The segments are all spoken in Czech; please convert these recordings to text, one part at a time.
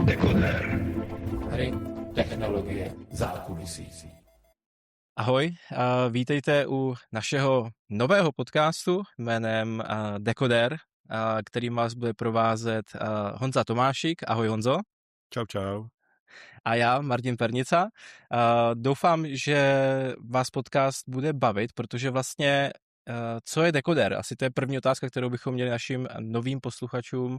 Dekoder. Hry, technologie, zákulisí. Ahoj, vítejte u našeho nového podcastu jménem Dekoder, kterým vás bude provázet Honza Tomášik. Ahoj Honzo. Čau, čau. A já, Martin Pernica. Doufám, že vás podcast bude bavit, protože vlastně co je dekoder? Asi to je první otázka, kterou bychom měli našim novým posluchačům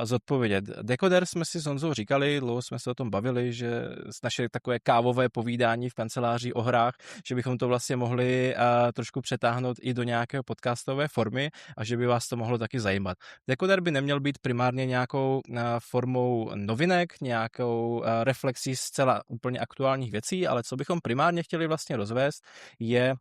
zodpovědět. Dekoder jsme si s Honzou říkali, dlouho jsme se o tom bavili, že naše takové kávové povídání v kanceláři o hrách, že bychom to vlastně mohli trošku přetáhnout i do nějaké podcastové formy a že by vás to mohlo taky zajímat. Dekoder by neměl být primárně nějakou formou novinek, nějakou reflexí zcela úplně aktuálních věcí, ale co bychom primárně chtěli vlastně rozvést, je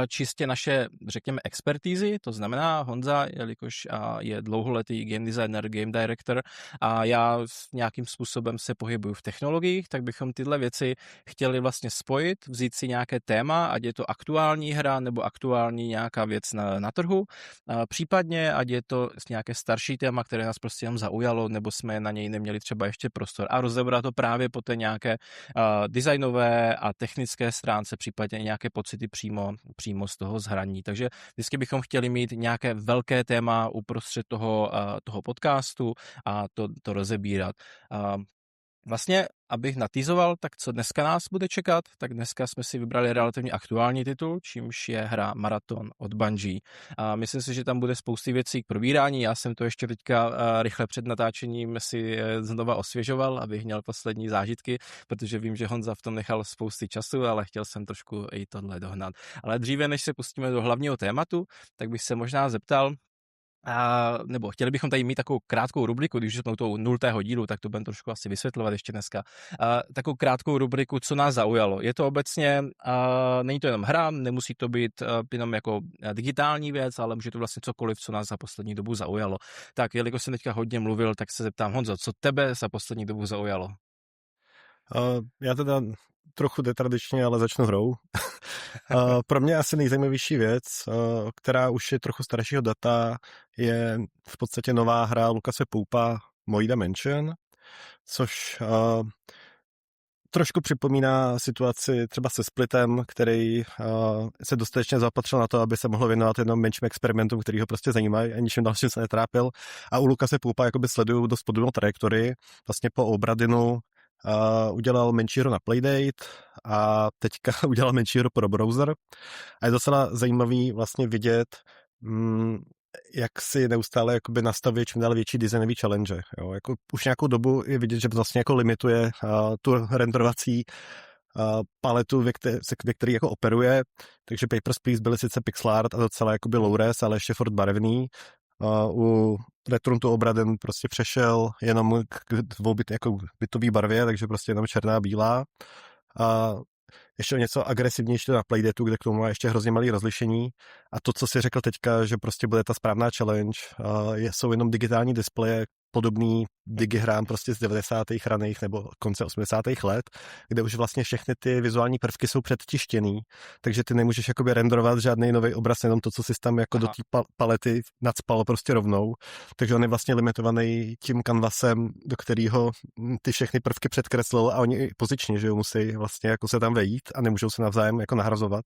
čistě naše, řekněme, expertízy, to znamená Honza, jelikož je dlouholetý game designer, game director a já nějakým způsobem se pohybuju v technologiích, tak bychom tyhle věci chtěli vlastně spojit, vzít si nějaké téma, ať je to aktuální hra nebo aktuální nějaká věc na trhu, případně ať je to nějaké starší téma, které nás prostě jenom zaujalo, nebo jsme na něj neměli třeba ještě prostor a rozebrat to právě po té nějaké designové a technické stránce, případně nějaké pocity přímo z toho zhraní. Takže vždycky bychom chtěli mít nějaké velké téma uprostřed toho podcastu a to rozebírat. Vlastně, abych natýzoval, tak co dneska nás bude čekat, tak dneska jsme si vybrali relativně aktuální titul, čímž je hra Marathon od Bungie. A myslím si, že tam bude spousty věcí k probírání. Já jsem to ještě teďka rychle před natáčením si znova osvěžoval, abych měl poslední zážitky, protože vím, že Honza v tom nechal spousty času, ale chtěl jsem trošku i tohle dohnat. Ale dříve, než se pustíme do hlavního tématu, tak bych se možná zeptal, nebo chtěli bychom tady mít takovou krátkou rubriku, když jsme u toho 0. dílu, tak to budeme trošku asi vysvětlovat ještě dneska. Takovou krátkou rubriku, co nás zaujalo. Je to obecně, není to jenom hra, nemusí to být jenom jako digitální věc, ale může to vlastně cokoliv, co nás za poslední dobu zaujalo. Tak, jelikož jsem teďka hodně mluvil, tak se zeptám, Honzo, co tebe za poslední dobu zaujalo? Já teda trochu netradičně, ale začnu hrou. Pro mě asi nejzajímavější věc, která už je trochu staršího data, je v podstatě nová hra Lucase Poupa Moida Mansion, což trošku připomíná situaci třeba se Splitem, který se dostatečně zaopatřil na to, aby se mohl věnovat jenom menším experimentům, který ho prostě zajímají a ničím dalším se netrápil. A u Lucase Poupa jakoby sleduju dost podobnou trajektorii. Vlastně po Obradinu udělal menší hru na Playdate a teďka udělal menší hru pro browser. A je docela zajímavý vlastně vidět, jak si neustále jakoby nastavuje čím dál větší designový challenge. Jo. Jako už nějakou dobu je vidět, že vlastně jako limituje tu renderovací paletu, ve který jako operuje. Takže Papers, Please byly sice pixel art a docela jakoby low-res, ale ještě furt barevný. U Return to Obraden prostě přešel jenom k jako bytový barvě, takže prostě jenom černá a bílá. A ještě něco agresivnější na Playdatu, kde k tomu má ještě hrozně malý rozlišení. A to, co si řekl teďka, že prostě bude ta správná challenge, jsou jenom digitální displeje, podobný digihrám prostě z 90. raných nebo konce 80. let, kde už vlastně všechny ty vizuální prvky jsou předtištěný, takže ty nemůžeš jakoby renderovat žádný nový obraz, jenom to, co si tam jako do té palety nacpal prostě rovnou, takže on je vlastně limitovaný tím kanvasem, do kterého ty všechny prvky předkreslil a oni pozičně, že jo, musí vlastně jako se tam vejít a nemůžou se navzájem jako nahrazovat.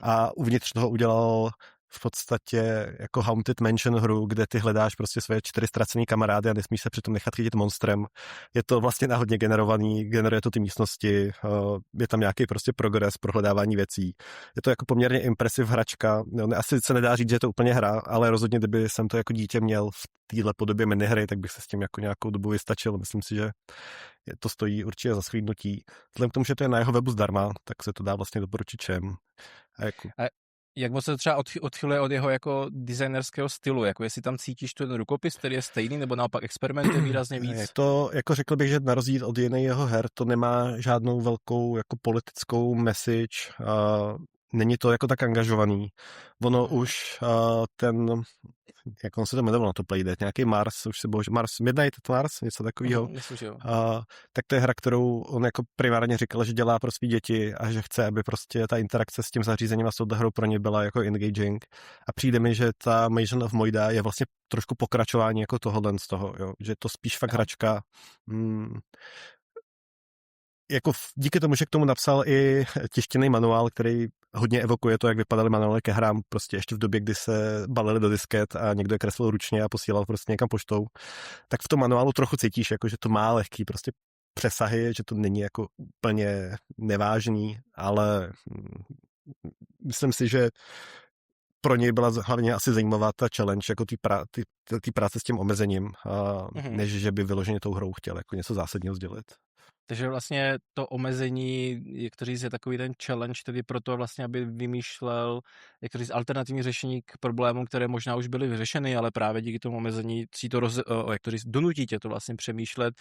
A uvnitř toho udělal v podstatě jako Haunted Mansion hru, kde ty hledáš prostě své 4 ztracený kamarády a nesmíš se přitom nechat chytit monstrem. Je to vlastně náhodně generovaný, generuje to ty místnosti, je tam nějaký prostě progres pro hledávání věcí. Je to jako poměrně impresiv hračka. Asi se nedá říct, že je to úplně hra, ale rozhodně, kdyby jsem to jako dítě měl v téhle podobě minihry, tak bych se s tím jako nějakou dobu vystačil. Myslím si, že to stojí určitě za shlédnutí. Vzhledem k tomu, že to je na jeho webu zdarma, tak se to dá vlastně doporučit všem. Jak moc se to třeba odchyluje od jeho jako designerského stylu, jako jestli tam cítíš ten rukopis, který je stejný, nebo naopak experimentuje výrazně víc? Je to, jako řekl bych, že na rozdíl od jiných jeho her, to nemá žádnou velkou jako politickou message, není to jako tak angažovaný. Ono už ten, jak on se to jmenoval na to Playdate, nějaký Mars, už se bože, Midnight Mars, něco takového. Myslím, že jo. Tak to je hra, kterou on jako primárně říkal, že dělá pro svý děti a že chce, aby prostě ta interakce s tím zařízením a s touto hrou pro ně byla jako engaging. A přijde mi, že ta Mason of Moida je vlastně trošku pokračování jako tohohle z toho, jo? Že to spíš fakt hračka. Jako díky tomu, že k tomu napsal i tištěný manuál, který hodně evokuje to, jak vypadaly manuály ke hrám prostě ještě v době, kdy se balili do disket a někdo je kreslil ručně a posílal prostě někam poštou, tak v tom manuálu trochu cítíš, jako, že to má lehký prostě přesahy, že to není jako úplně nevážný, ale myslím si, že pro něj byla hlavně asi zajímavá ta challenge, jako ty práce s tím omezením, než že by vyloženě tou hrou chtěl jako něco zásadního sdělit. Takže vlastně to omezení, jak to říct, je takový ten challenge, tedy proto vlastně, aby vymýšlel, jak to říct, alternativní řešení k problémům, které možná už byly vyřešeny, ale právě díky tomu omezení si to, jak to říct, donutí tě to vlastně přemýšlet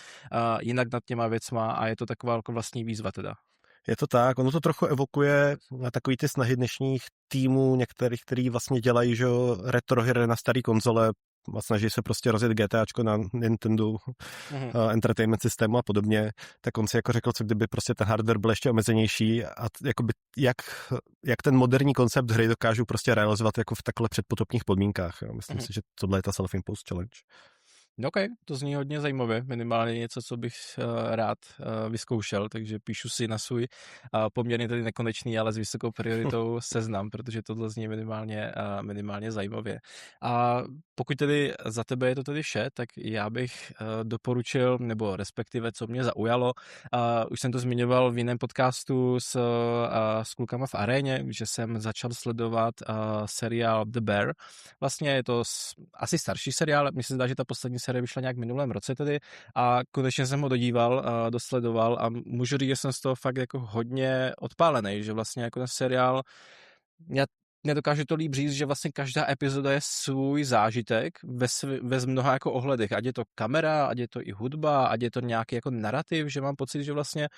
jinak nad těma věcma a je to taková jako vlastní výzva teda. Je to tak, ono to trochu evokuje na takový ty snahy dnešních týmů, některých, který vlastně dělají, že retro hry na starý konzole a snaží se prostě rozjet GTAčko na Nintendo Entertainment systému a podobně, tak on si jako řekl, co kdyby prostě ten hardware byl ještě omezenější a jakoby jak ten moderní koncept hry dokážu prostě realizovat jako v takhle předpotopních podmínkách. Jo. Myslím si, že tohle je ta self-imposed challenge. OK, to zní hodně zajímavě, minimálně něco, co bych rád vyzkoušel, takže píšu si na svůj poměrně tedy nekonečný, ale s vysokou prioritou seznam, protože tohle zní minimálně zajímavě. A pokud tedy za tebe je to tedy vše, tak já bych doporučil, nebo respektive co mě zaujalo, už jsem to zmiňoval v jiném podcastu s klukama v aréně, že jsem začal sledovat seriál The Bear. Vlastně je to asi starší seriál, mně se zdá, že ta poslední série vyšla nějak v minulém roce tedy a konečně jsem ho dosledoval a můžu říct, že jsem z toho fakt jako hodně odpálený, že vlastně jako ten seriál, já nedokážu to líp říct, že vlastně každá epizoda je svůj zážitek ve mnoha jako ohledech, ať je to kamera, ať je to i hudba, ať je to nějaký jako narrativ, že mám pocit, že vlastně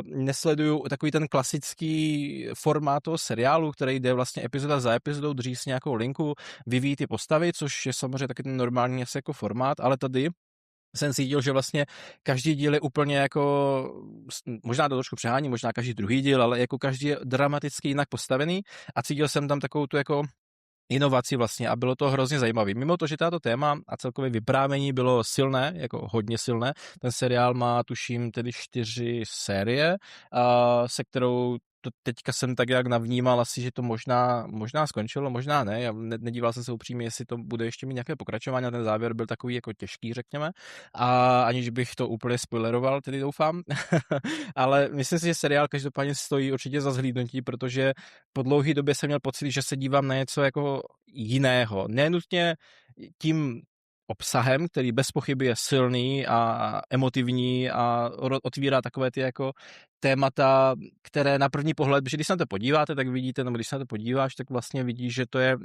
nesleduju takový ten klasický formát toho seriálu, který jde vlastně epizoda za epizodou, drží si nějakou linku, vyvíjí ty postavy, což je samozřejmě taky ten normální asi jako formát, ale tady jsem cítil, že vlastně každý díl je úplně jako, možná to trošku přehání, možná každý druhý díl, ale jako každý je dramaticky jinak postavený a cítil jsem tam takovou tu jako inovaci vlastně a bylo to hrozně zajímavé. Mimo to, že tato téma a celkové vyprávění bylo silné, jako hodně silné, ten seriál má tuším tedy 4 série, se kterou to teďka jsem tak jak navnímal asi, že to možná skončilo, možná ne. Já nedíval jsem se upřímně, jestli to bude ještě mít nějaké pokračování, a ten závěr byl takový jako těžký, řekněme. A aniž bych to úplně spoileroval, tedy doufám. Ale myslím si, že seriál každopádně stojí určitě za zhlídnutí, protože po dlouhé době jsem měl pocit, že se dívám na něco jako jiného. Nenutně tím obsahem, který bez pochyby je silný a emotivní a otvírá takové ty jako témata, které na první pohled, protože když se na to podíváte, tak vidíte, nebo když se na to podíváš, tak vlastně vidíš, že to je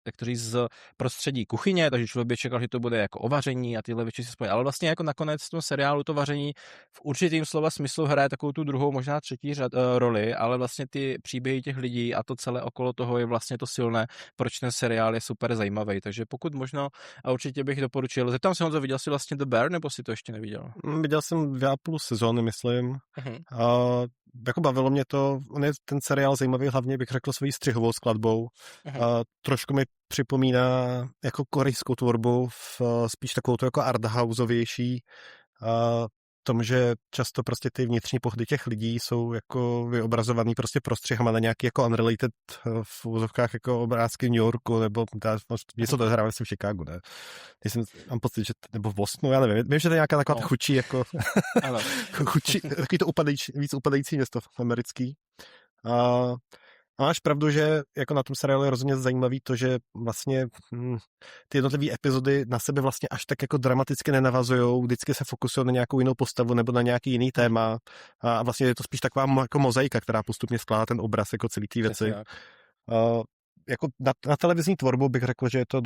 jak to říct, z prostředí kuchyně, takže člověk by čekal, že to bude jako o vaření a tyhle věci se spojí. Ale vlastně jako nakonec v tom seriálu to vaření v určitým slova smyslu hraje takovou tu druhou, možná třetí roli, ale vlastně ty příběhy těch lidí a to celé okolo toho je vlastně to silné, proč ten seriál je super zajímavý. Takže pokud možno, a určitě bych doporučil. Zeptám se, Honzo, viděl jsi vlastně The Bear, nebo si to ještě neviděl? Viděl jsem 2,5 sezóny, myslím. Jako bavilo mě to, on je ten seriál zajímavý, hlavně bych řekl svojí střihovou skladbou. Trošku mi připomíná jako korejskou tvorbu, spíš takovou to jako arthouseovější, tom, že často prostě ty vnitřní pohody těch lidí jsou jako vyobrazovaný prostě prostřihama na nějaký jako unrelated v úzovkách jako obrázky v New Yorku, nebo něco to hrává v Chicagu, ne? Mám pocit, že nebo v Bostonu, já nevím. Vím, že to je nějaká taková chučí, jako chučí, takový to víc upadající město americký. A máš pravdu, že jako na tom seriálu je rozhodně zajímavý to, že vlastně ty jednotlivé epizody na sebe vlastně až tak jako dramaticky nenavazujou, vždycky se fokusují na nějakou jinou postavu nebo na nějaký jiný téma a vlastně je to spíš taková jako mozaika, která postupně skládá ten obraz jako celý ty věci. Jako na televizní tvorbu bych řekl, že je to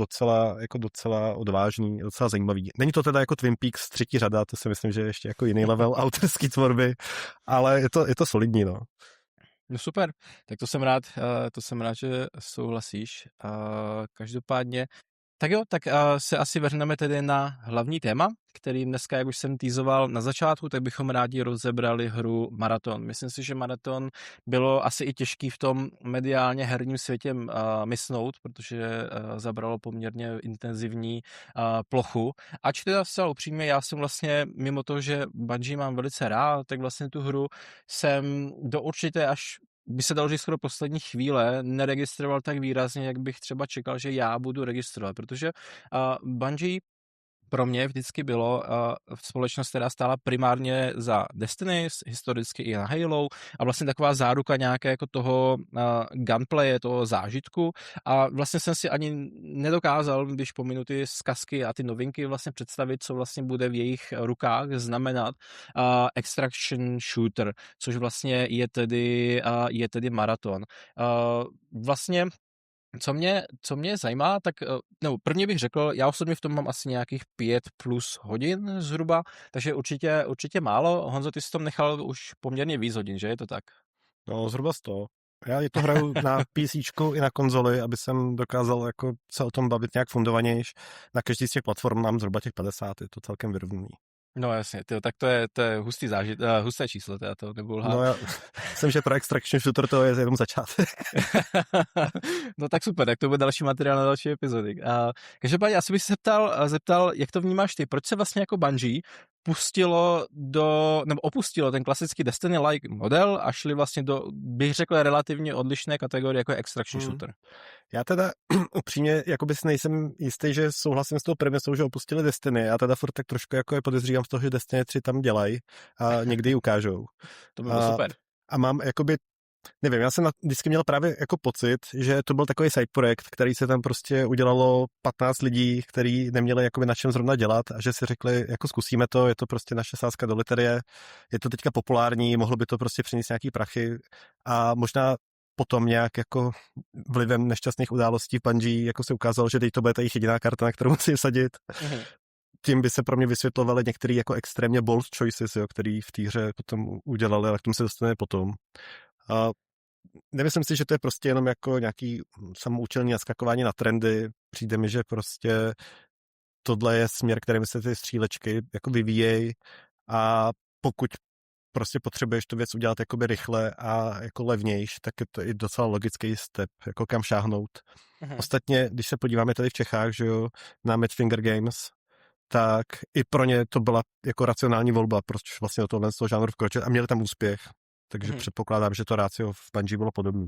docela odvážný, docela zajímavý. Není to teda jako Twin Peaks 3. řada, to si myslím, že je ještě jako jiný level autorský tvorby, ale je to solidní, no. No super, tak to jsem rád, že souhlasíš. Každopádně, tak jo, tak se asi vrhneme tedy na hlavní téma, který dneska, jak už jsem teasoval na začátku, tak bychom rádi rozebrali hru Marathon. Myslím si, že Marathon bylo asi i těžký v tom mediálně herním světě mysnout, protože zabralo poměrně intenzivní plochu. Ač teda zcela upřímně, já jsem vlastně, mimo to, že Bungie mám velice rád, tak vlastně tu hru jsem do určité až by se dalo říct skoro poslední chvíle neregistroval tak výrazně, jak bych třeba čekal, že já budu registrovat, protože Bungie pro mě vždycky bylo společnost, která stála primárně za Destiny, historicky i na Halo a vlastně taková záruka nějaké jako toho gunplaye, toho zážitku a vlastně jsem si ani nedokázal, když pominu ty zkazky a ty novinky vlastně představit, co vlastně bude v jejich rukách znamenat extraction shooter, což vlastně je tedy Marathon. Vlastně co mě zajímá, tak nebo prvně bych řekl, já osobně v tom mám asi nějakých 5+ hodin zhruba, takže určitě málo. Honzo, ty jsi v tom nechal už poměrně víc hodin, že je to tak? No, zhruba 100. Já to hraju na PCčku i na konzoli, aby jsem dokázal jako se o tom bavit nějak fundovanějš. Na každý z těch platform mám zhruba těch 50, je to celkem vyrovnaný. No jasně, tyjo, tak to je husté číslo, teda to nebudu lhát. No já myslím, že pro Extraction Shooter to je jenom začátek. No tak super, tak to bude další materiál na další epizody. Každopádně asi bych se zeptal, jak to vnímáš ty, proč se vlastně jako Bungie opustilo ten klasický Destiny-like model a šli vlastně do, bych řekl, relativně odlišné kategorie, jako je Extraction Shooter. Já teda upřímně jakoby si nejsem jistý, že souhlasím s tou premisou, že opustili Destiny. Já teda furt tak trošku jako je podezřívám z toho, že Destiny 3 tam dělají a někdy ji ukážou. To by bylo super. A mám jakoby, nevím, já jsem vždycky měl právě jako pocit, že to byl takový side projekt, který se tam prostě udělalo 15 lidí, kteří neměli jakoby na čem zrovna dělat a že si řekli, jako zkusíme to, je to prostě naše sázka do loterie, je to teďka populární, mohlo by to prostě přinést nějaký prachy a možná potom nějak jako vlivem nešťastných událostí v Bungie jako se ukázalo, že teď to bude ta jejich jediná karta, na kterou musí sadit. Tím by se pro mě vysvětlovaly některé jako extrémně bold choices, jo, který v té hře potom udělali, ale k tomu se dostaneme potom. A nemyslím si, že to je prostě jenom jako nějaký samoučelný naskakování na trendy. Přijde mi, že prostě tohle je směr, kterým se ty střílečky jako vyvíjejí a pokud prostě potřebuješ tu věc udělat jakoby rychle a jako levnějš, tak je to i docela logický step, jako kam šáhnout. Ostatně, když se podíváme tady v Čechách, že jo, na Madfinger Games, tak i pro ně to byla jako racionální volba, proč vlastně do tohle žánru vkročit a měli tam úspěch. Takže předpokládám, že to rácio v Bungie bylo podobné.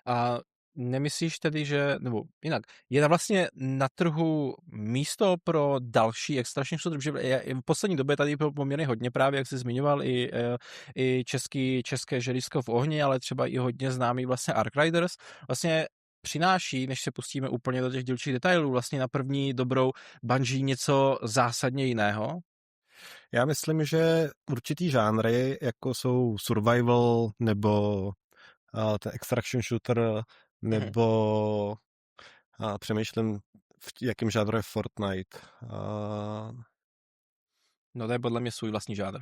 A nemyslíš tedy, že, nebo jinak, je vlastně na trhu místo pro další Extraction Shooter, protože v poslední době tady bylo poměrně hodně právě, jak jsi zmiňoval, i české želízko v ohni, ale třeba i hodně známý vlastně Arc Riders, vlastně přináší, než se pustíme úplně do těch dílčích detailů, vlastně na první dobrou Bungie něco zásadně jiného? Já myslím, že určitý žánry, jako jsou survival, nebo ten extraction shooter, nebo přemýšlím, v jakém žánru je Fortnite. No to je podle mě svůj vlastní žánr.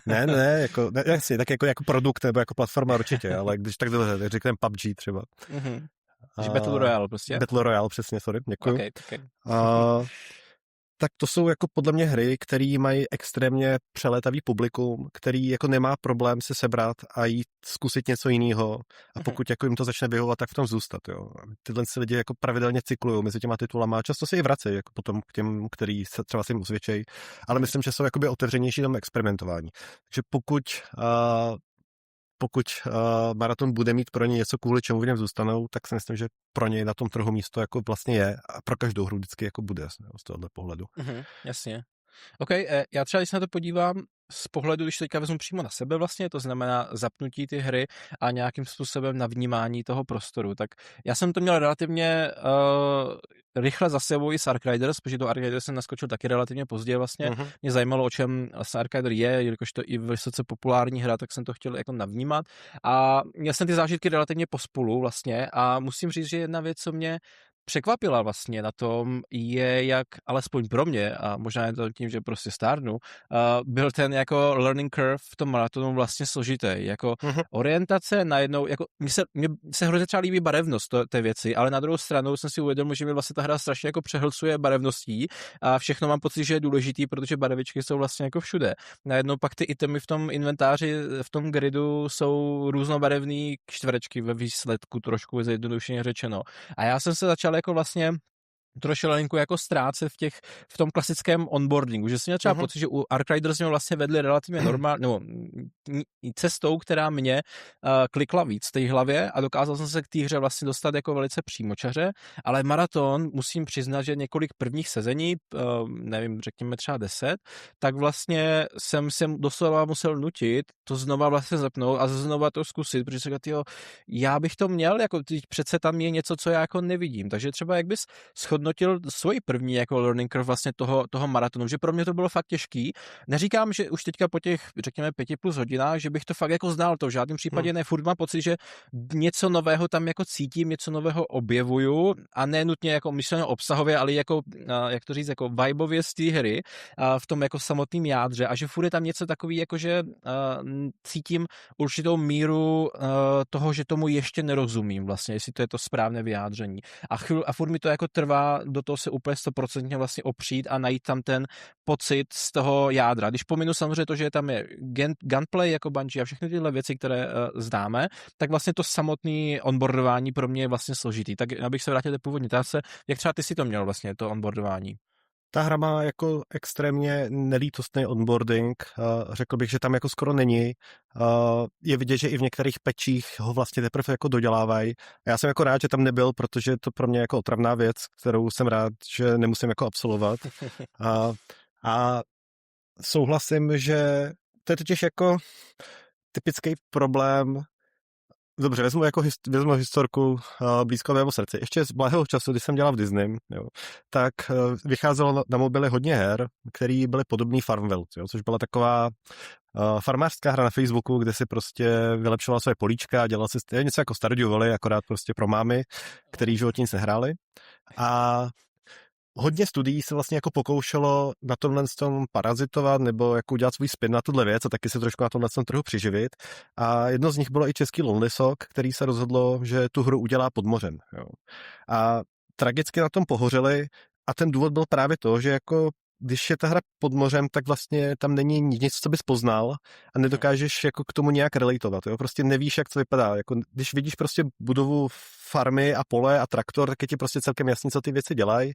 Ne, jako, jasně, tak jako produkt nebo jako platforma určitě, ale když tak řekneme PUBG třeba. Že Battle Royale prostě? Battle Royale, přesně, sorry, děkuju. Okay. Tak to jsou jako podle mě hry, které mají extrémně přelétavý publikum, který jako nemá problém se sebrat a jít zkusit něco jiného. A pokud jako jim to začne vyhovovat, tak v tom zůstat. Jo. Tyhle lidi jako pravidelně cyklují mezi těma titulama. Často se i vracejí jako potom k těm, který se třeba si jim uzvědčejí. Ale myslím, že jsou jakoby otevřenější tomu experimentování. Takže pokud Marathon bude mít pro ně něco, kvůli čemu v něm zůstanou, tak si myslím, že pro něj na tom trhu místo jako vlastně je a pro každou hru vždycky jako bude z tohohle pohledu. Jasně. OK, já třeba, když se na to podívám z pohledu, když teďka vezmu přímo na sebe vlastně, to znamená zapnutí ty hry a nějakým způsobem navnímání toho prostoru, tak já jsem to měl relativně rychle za sebou i s Arc Riders, protože do Arc Riders jsem naskočil taky relativně pozdě vlastně. Mě zajímalo, o čem vlastně Arc Rider je, jelikož to i vysoce populární hra, tak jsem to chtěl jako navnímat a měl jsem ty zážitky relativně pospolu vlastně a musím říct, že jedna věc, co mě překvapila vlastně na tom je, jak alespoň pro mě, a možná je to tím, že prostě stárnu, byl ten jako learning curve v tom maratonu vlastně složitý. Jako orientace najednou, jako mně se hrozně třeba líbí barevnost té věci, ale na druhou stranu jsem si uvědomil, že mi vlastně ta hra strašně jako přehlcuje barevností a všechno mám pocit, že je důležitý, protože barvičky jsou vlastně jako všude. Najednou pak ty itemy v tom inventáři, v tom gridu jsou různobarevný čtverečky ve výsledku, trošku zjednodušeně řečeno. A já jsem se začal jako vlastně trošku jako ztrácet v tom klasickém onboardingu, že jsem měl třeba pocit, že u Ark Riders mě vlastně vedli relativně normálně, nebo cestou, která mě klikla víc v té hlavě a dokázal jsem se k té hře vlastně dostat jako velice přímočaře, ale maraton, musím přiznat, že několik prvních sezení, nevím, řekněme třeba 10, tak vlastně jsem se doslova musel nutit to znova vlastně zapnout a znova to zkusit, protože jsem říkal, já bych to měl, jako přece tam je něco, co já jako nevidím, takže třeba jak bys shodnotil svoji první jako learning curve vlastně toho maratonu, že pro mě to bylo fakt těžký. Neříkám, že už teďka po těch, řekněme, 5+ hodinách, že bych to fakt jako znal, to v žádném případě ne, furt mám pocit, že něco nového tam jako cítím, něco nového objevuju a ne nutně jako myšleno obsahově, ale jako, jak to říct, jako vibeově z té hry v tom jako samotném jádře a že furt je tam něco takový, jako že cítím určitou míru toho, že tomu ještě nerozumím vlastně, jestli to je to správné vyjádření. A furt mi to jako trvá do toho se úplně 100% vlastně opřít a najít tam ten pocit z toho jádra. Když pominu samozřejmě to, že tam je gunplay jako Bungie a všechny tyhle věci, které známe, tak vlastně to samotné onboardování pro mě je vlastně složitý. Tak abych se vrátil do původní otázce, jak třeba ty si to měl vlastně, to onboardování? Ta hra má jako extrémně nelítostný onboarding, řekl bych, že tam jako skoro není. Je vidět, že i v některých pečích ho vlastně teprve jako dodělávají. Já jsem jako rád, že tam nebyl, protože je to pro mě jako otravná věc, kterou jsem rád, že nemusím jako absolvovat. A souhlasím, že to je totiž jako typický problém. Dobře, vezmu historku blízko mému srdci. Ještě z blahého času, když jsem dělal v Disney, jo, tak vycházelo na mobily hodně her, které byly podobný Farmville, jo, což byla taková farmářská hra na Facebooku, kde si prostě vylepšoval své políčka a dělal si něco jako Stardew Valley, akorát prostě pro mámy, který životně nic nehráli. A hodně studií se vlastně jako pokoušelo na tomhle tom parazitovat nebo jako udělat svůj spin na tuhle věc a taky se trošku na tomhle trhu přiživit. A jedno z nich bylo i český Lonely Sock, který se rozhodlo, že tu hru udělá pod mořem. Jo. A tragicky na tom pohořeli a ten důvod byl právě to, že jako když je ta hra pod mořem, tak vlastně tam není nic, co bys poznal a nedokážeš jako k tomu nějak relatovat. Jo? Prostě nevíš, jak to vypadá. Jako, když vidíš prostě budovu farmy a pole a traktor, tak je ti prostě celkem jasný, co ty věci dělají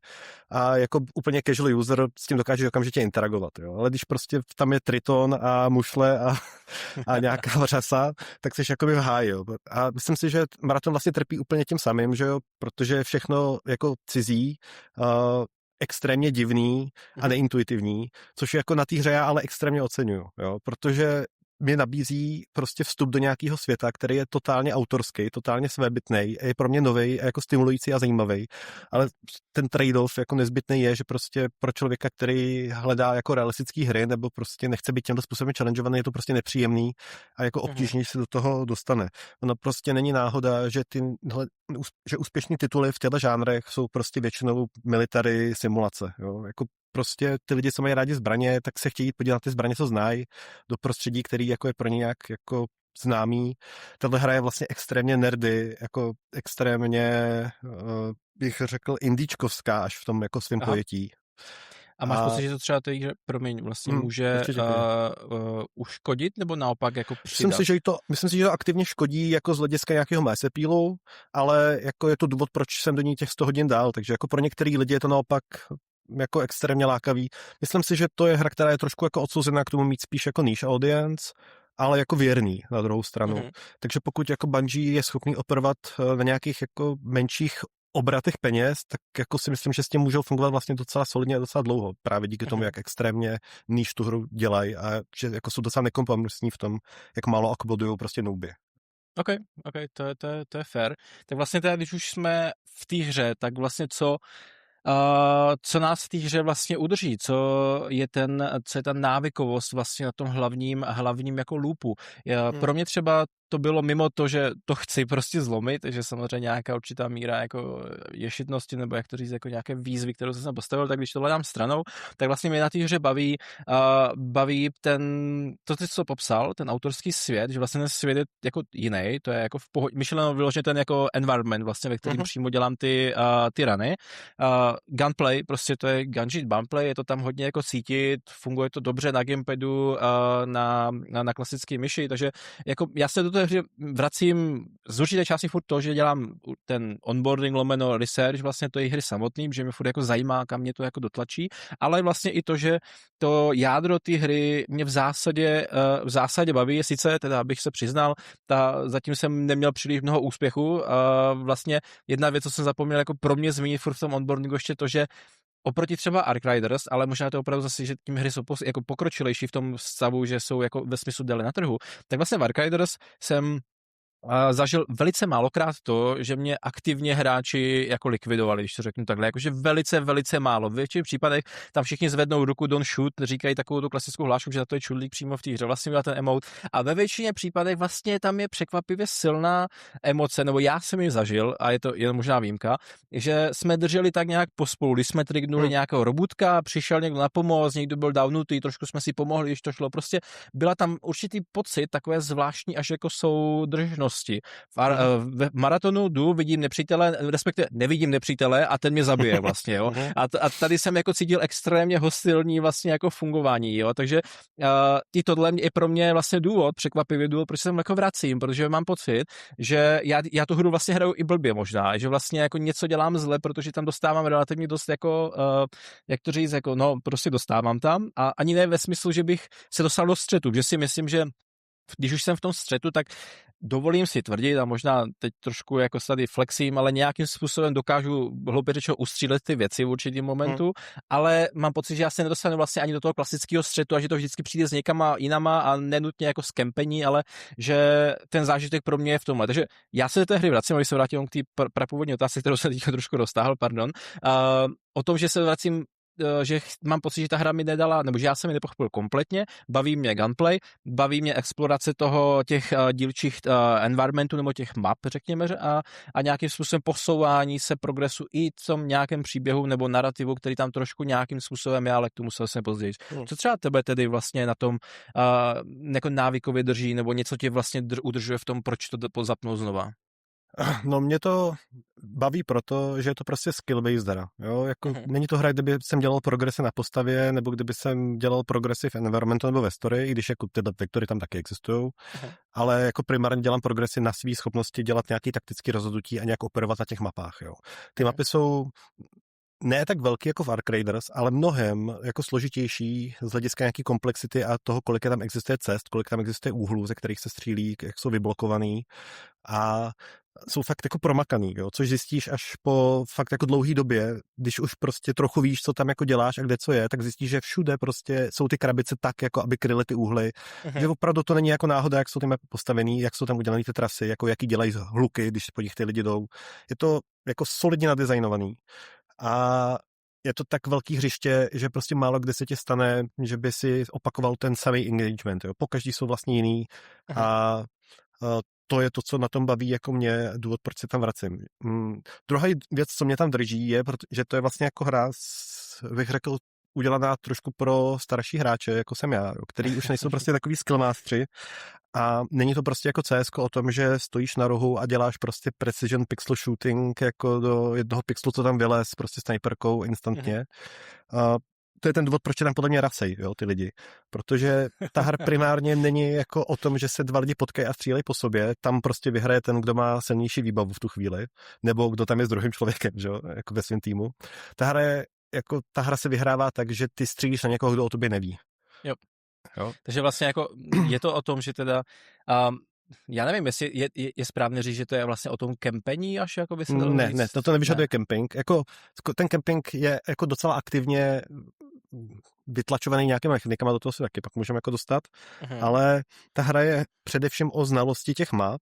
a jako úplně casual user s tím dokážeš okamžitě interagovat. Jo? Ale když prostě tam je triton a mušle a nějaká vřasa, tak jsi jakoby v háji. Jo? A myslím si, že maraton vlastně trpí úplně tím samým, že jo? Protože je všechno jako cizí, extrémně divný a neintuitivní, což jako na té hře já ale extrémně oceňuju, jo? Protože mě nabízí prostě vstup do nějakého světa, který je totálně autorský, totálně svébytnej, je pro mě novej a jako stimulující a zajímavý, ale ten trade-off jako nezbytný je, že prostě pro člověka, který hledá jako realistický hry nebo prostě nechce být tímto způsobem challengeovaný, je to prostě nepříjemný a jako obtížně se do toho dostane. Ono prostě není náhoda, že že úspěšní tituly v těchto žánrech jsou prostě většinou military simulace, jo? Jako prostě ty lidi, co mají rádi zbraně, tak se chtějí podívat na ty zbraně, co znají, do prostředí, který jako je pro ně nějak jako známý. Tato hra je vlastně extrémně nerdy, jako extrémně, bych řekl, indíčkovská až v tom jako svým pojetí. A máš pocit, že to třeba té hře, promiň, vlastně může uškodit, nebo naopak jako přidat? Myslím si, že to aktivně škodí jako z hlediska nějakého mass appealu, ale jako je to důvod, proč jsem do ní těch 100 hodin dal, takže jako pro některý lidi je to naopak jako extrémně lákavý. Myslím si, že to je hra, která je trošku jako odsouzená k tomu mít spíš jako niche audience, ale jako věrný na druhou stranu. Takže pokud jako Bungie je schopný operovat na nějakých jako menších obratech peněz, tak jako si myslím, že s tím můžou fungovat vlastně docela solidně a docela dlouho. Právě díky tomu, jak extrémně níž tu hru dělají a že jako jsou docela nekompromisní v tom, jak málo akbodují prostě noobě. OK, to je fair. Tak vlastně teda, když už jsme v té hře, tak vlastně co nás v té hře vlastně udrží, co je ta návykovost vlastně na tom hlavním jako loopu. Pro mě třeba to bylo mimo to, že to chci prostě zlomit, že samozřejmě nějaká určitá míra jako ješitnosti, nebo jak to říct, jako nějaké výzvy, kterou jsem postavil, tak když tohle dám stranou, tak vlastně mě na té hře baví to, co popsal, ten autorský svět, že vlastně ten svět je jako jiný, to je jako v pohodě, myšleno vyloženě ten jako environment, vlastně, ve kterým přímo dělám ty runy. Gunplay, prostě to je gungeon gunplay, je to tam hodně jako cítit, funguje to dobře na gamepadu, na klasické myši, takže jako já se do té hry vracím z určité části furt to, že dělám ten onboarding lomeno research vlastně to je hry samotný, že mě furt jako zajímá, kam mě to jako dotlačí, ale vlastně i to, že to jádro té hry mě v zásadě baví, sice teda abych se přiznal, zatím jsem neměl příliš mnoho úspěchu, vlastně jedna věc, co jsem zapomněl jako pro mě zmínit furt v tom onboardingu ještě to, že oproti třeba Ark Riders, ale možná to opravdu zase, že tím hry jsou jako pokročilejší v tom stavu, že jsou jako ve smyslu déle na trhu, tak vlastně v Ark Riders jsem zažil velice málokrát to, že mě aktivně hráči jako likvidovali, když to řeknu takhle, jakože velice, velice málo. V většině případech tam všichni zvednou ruku don't shoot, říkají takovou tu klasickou hlášku, že za to je čudlík přímo v té hře, vlastně měla ten emote a ve většině případech vlastně tam je překvapivě silná emoce, nebo já jsem ji zažil a je to možná výjimka, že jsme drželi tak nějak pospolu, když jsme trignuli nějakého robotka, přišel někdo na pomoc, někdo byl downutý, trošku jsme si pomohli, když to šlo, prostě byla tam určitý pocit, takové zvláštní až jako soudržnost. V maratonu jdu, vidím nepřítele, respektive nevidím nepřítele a ten mě zabije vlastně, jo. A tady jsem jako cítil extrémně hostilní vlastně jako fungování, jo. Takže i tohle je pro mě vlastně překvapivý důvod, proč se tam jako vracím, protože mám pocit, že já tu hru vlastně hraju i blbě možná, že vlastně jako něco dělám zle, protože tam dostávám relativně dost jako, jak to říct, jako no prostě dostávám tam a ani ne ve smyslu, že bych se dostal do střetu, že si myslím, že když už jsem v tom střetu, tak dovolím si tvrdit a možná teď trošku jako tady flexím, ale nějakým způsobem dokážu hloupě řečeno ustřílet ty věci v určitým momentu, ale mám pocit, že já se nedostanu vlastně ani do toho klasického střetu a že to vždycky přijde s někama jinama a nenutně jako z kempení, ale že ten zážitek pro mě je v tomhle. Takže já se do té hry vracím, aby se vrátil k té prapůvodní otázce, kterou jsem teď trošku roztáhl, pardon. O tom, že se vracím že mám pocit, že ta hra mi nedala, nebo že já jsem ji nepochopil kompletně, baví mě gunplay, baví mě explorace těch dílčích environmentů nebo těch map, řekněme, a nějakým způsobem posouvání se progresu i v tom nějakém příběhu nebo narrativu, který tam trošku nějakým způsobem je, ale k tomu se později. Co třeba tebe tedy vlastně na tom jako návykově drží, nebo něco tě vlastně udržuje v tom, proč to zapnout znova? No mě to baví proto, že je to prostě skill-based hra. Jo? Jako, není to hra, kdyby jsem dělal progresy na postavě, nebo kdyby jsem dělal progresy v environmentu nebo ve story, i když jako tyhle vektory tam taky existují, ale jako primárně dělám progresy na své schopnosti dělat nějaký taktický rozhodnutí a nějak operovat na těch mapách. Jo? Ty mapy jsou ne tak velký jako v Ark Raiders, ale mnohem jako složitější z hlediska nějaký komplexity a toho, kolik tam existuje cest, kolik tam existuje úhlů, ze kterých se střílí, jak jsou vyblokovaný a jsou fakt jako promakaný, jo? Což zjistíš až po fakt jako dlouhý době, když už prostě trochu víš, co tam jako děláš a kde co je, tak zjistíš, že všude prostě jsou ty krabice tak, jako aby kryly ty úhly, že opravdu to není jako náhoda, jak jsou ty mapy postavený, jak jsou tam udělané ty trasy, jako jaký dělají hluky, když po nich ty lidi jdou. Je to jako solidně nadizajnovaný. A je to tak velký hřiště, že prostě málo kde se ti stane, že by si opakoval ten samý engagement. Jo. Pokaždý jsou vlastně jiný a to je to, co na tom baví jako mě, důvod, proč se tam vracím. Druhá věc, co mě tam drží, je, že to je vlastně jako hra, bych řekl, udělaná trošku pro starší hráče, jako jsem já, který už nejsou prostě takový skillmastři a není to prostě jako CS o tom, že stojíš na rohu a děláš prostě precision pixel shooting jako do jednoho pixelu, co tam vylez prostě sniperkou instantně. To je ten důvod, proč je tam podle mě racej, jo, ty lidi. Protože ta hra primárně není jako o tom, že se dva lidi potkají a střílejí po sobě, tam prostě vyhraje ten, kdo má silnější výbavu v tu chvíli, nebo kdo tam je s druhým člověkem, že jo, jako ve svém týmu. Ta hra se vyhrává tak, že ty střílíš na někoho, kdo o tobě neví. Jo. Takže vlastně jako je to o tom, že teda já nevím, jestli je správně říct, že to je vlastně o tom kempení až jako by se dalo říct? Ne, to nevyžaduje kemping. Jako, ten kemping je jako docela aktivně vytlačovaný nějakými mechanikama, do toho se taky pak můžeme jako dostat, ale ta hra je především o znalosti těch map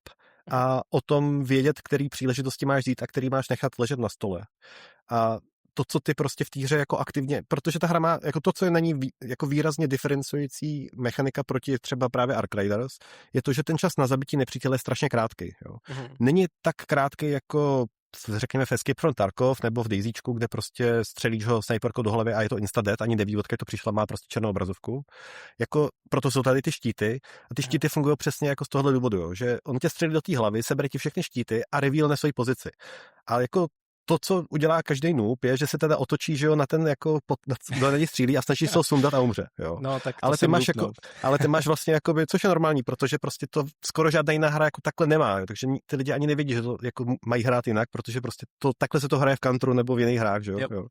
a o tom vědět, který příležitosti máš vzít a který máš nechat ležet na stole. A to, co ty prostě v té hře jako aktivně, protože ta hra má, jako to, co je na ní jako výrazně diferencující mechanika proti třeba právě Ark Raiders, je to, že ten čas na zabití nepřítele je strašně krátký. Jo. Není tak krátký jako řekněme v Escape from Tarkov nebo v DayZčku, kde prostě střelíš ho snajperkou do hlavy a je to insta-dead, ani neví, odkud to přišla, má prostě černou obrazovku. Jako, proto jsou tady ty štíty a ty štíty fungují přesně jako z tohohle důvodu, jo, že on tě střelí do té hlavy, sebere ti všechny štíty a reveal na svoji pozici. Ale jako to, co udělá každý noob, je, že se teda otočí, že jo, na ten jako do něj střílí a snaží se ho sundat a umře, jo. No, tak ale ty máš vlastně jakoby, což je normální, protože prostě to skoro žádná jiná hra jako takhle nemá, jo, takže ty lidi ani nevidí, že to jako mají hrát jinak, protože prostě to takhle se to hraje v Counteru nebo v jiných hrách, že jo. Yep. Jo.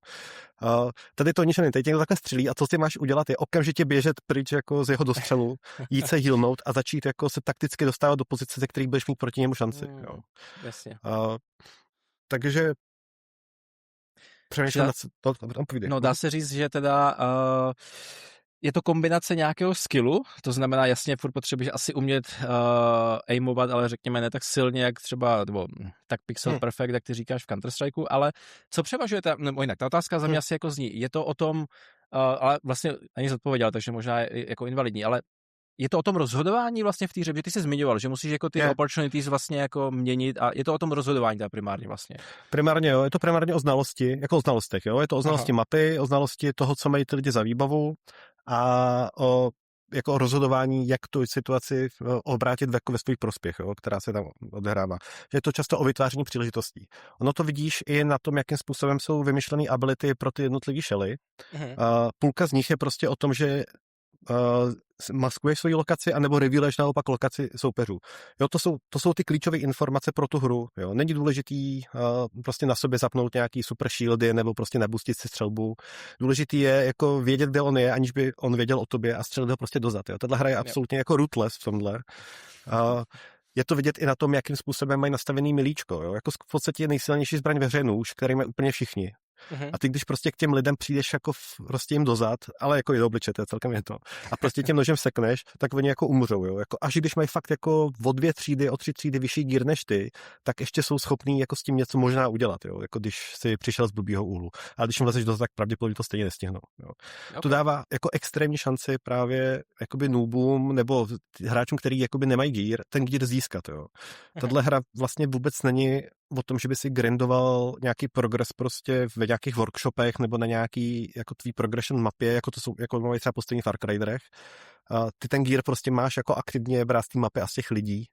Tady to ničem teď někdo takhle střílí a co ty máš udělat je okamžitě běžet pryč jako z jeho dostřelu, jít se healnout a začít jako se takticky dostávat do pozice, ze kterých budeš mít proti němu šanci, jo. Jasně. Takže přemýšlím to povídej. No, dá se říct, že teda je to kombinace nějakého skillu, to znamená jasně furt potřebuješ asi umět aimovat, ale řekněme ne tak silně, jak třeba, nebo tak pixel perfect, jak ty říkáš v Counter-Strikeu, ale co převažuje, nebo jinak, ta otázka za mě asi jako zní, je to o tom, ale vlastně ani zodpověděl, takže možná je jako invalidní, ale je to o tom rozhodování vlastně v té hře, že ty jsi zmiňoval, že musíš jako ty opportunities vlastně jako měnit a je to o tom rozhodování teda primárně vlastně. Primárně jo, je to primárně o znalosti, jako o znalostech, jo, je to o znalosti mapy, o znalosti toho, co mají ty lidi za výbavu a o jako o rozhodování, jak tu situaci obrátit ve svůj prospěch, jo, která se tam odehrává. Je to často o vytváření příležitostí. Ono to vidíš i na tom, jakým způsobem jsou vymyšlené ability pro ty jednotlivé šely. Půlka z nich je prostě o tom, že maskuješ svoji lokaci, anebo revealuješ naopak lokaci soupeřů. Jo, to jsou ty klíčové informace pro tu hru. Jo. Není důležitý prostě na sobě zapnout nějaký super shieldy nebo prostě nabustit si střelbu. Důležitý je jako vědět, kde on je, aniž by on věděl o tobě a střelit ho prostě dozad. Jo. Tato hra je absolutně jako rootless v tomhle. Je to vidět i na tom, jakým způsobem mají nastavený milíčko. Jo. Jako v podstatě je nejsilnější zbraň ve hře nůž, který mají úplně všichni. A ty, když prostě k těm lidem přijdeš jako prostě jim dozad, ale jako i do obliče, to je celkem je to. A prostě tím nožem sekneš, tak oni jako umřou, jo. Jako, až když mají fakt jako o 2 třídy, o 3 třídy vyšší gír než ty, tak ještě jsou schopní jako s tím něco možná udělat, jo. Jako když si přišel z blbýho úhlu. Ale když jim vlezeš dozad, tak pravděpodobně to stejně nestihnou, jo. Okay. To dává jako extrémní šanci právě jakoby noobům nebo hráčům, který jakoby nemají gír, ten gír získat, jo. Tahle hra vlastně vůbec není o tom, že by si grindoval nějaký progres prostě ve nějakých workshopech nebo na nějaký jako tvý progression mapě, jako to jsou, jako mají třeba poslední v Ark Raiderech. Ty ten gear prostě máš jako aktivně brát z té mapy a z těch lidí.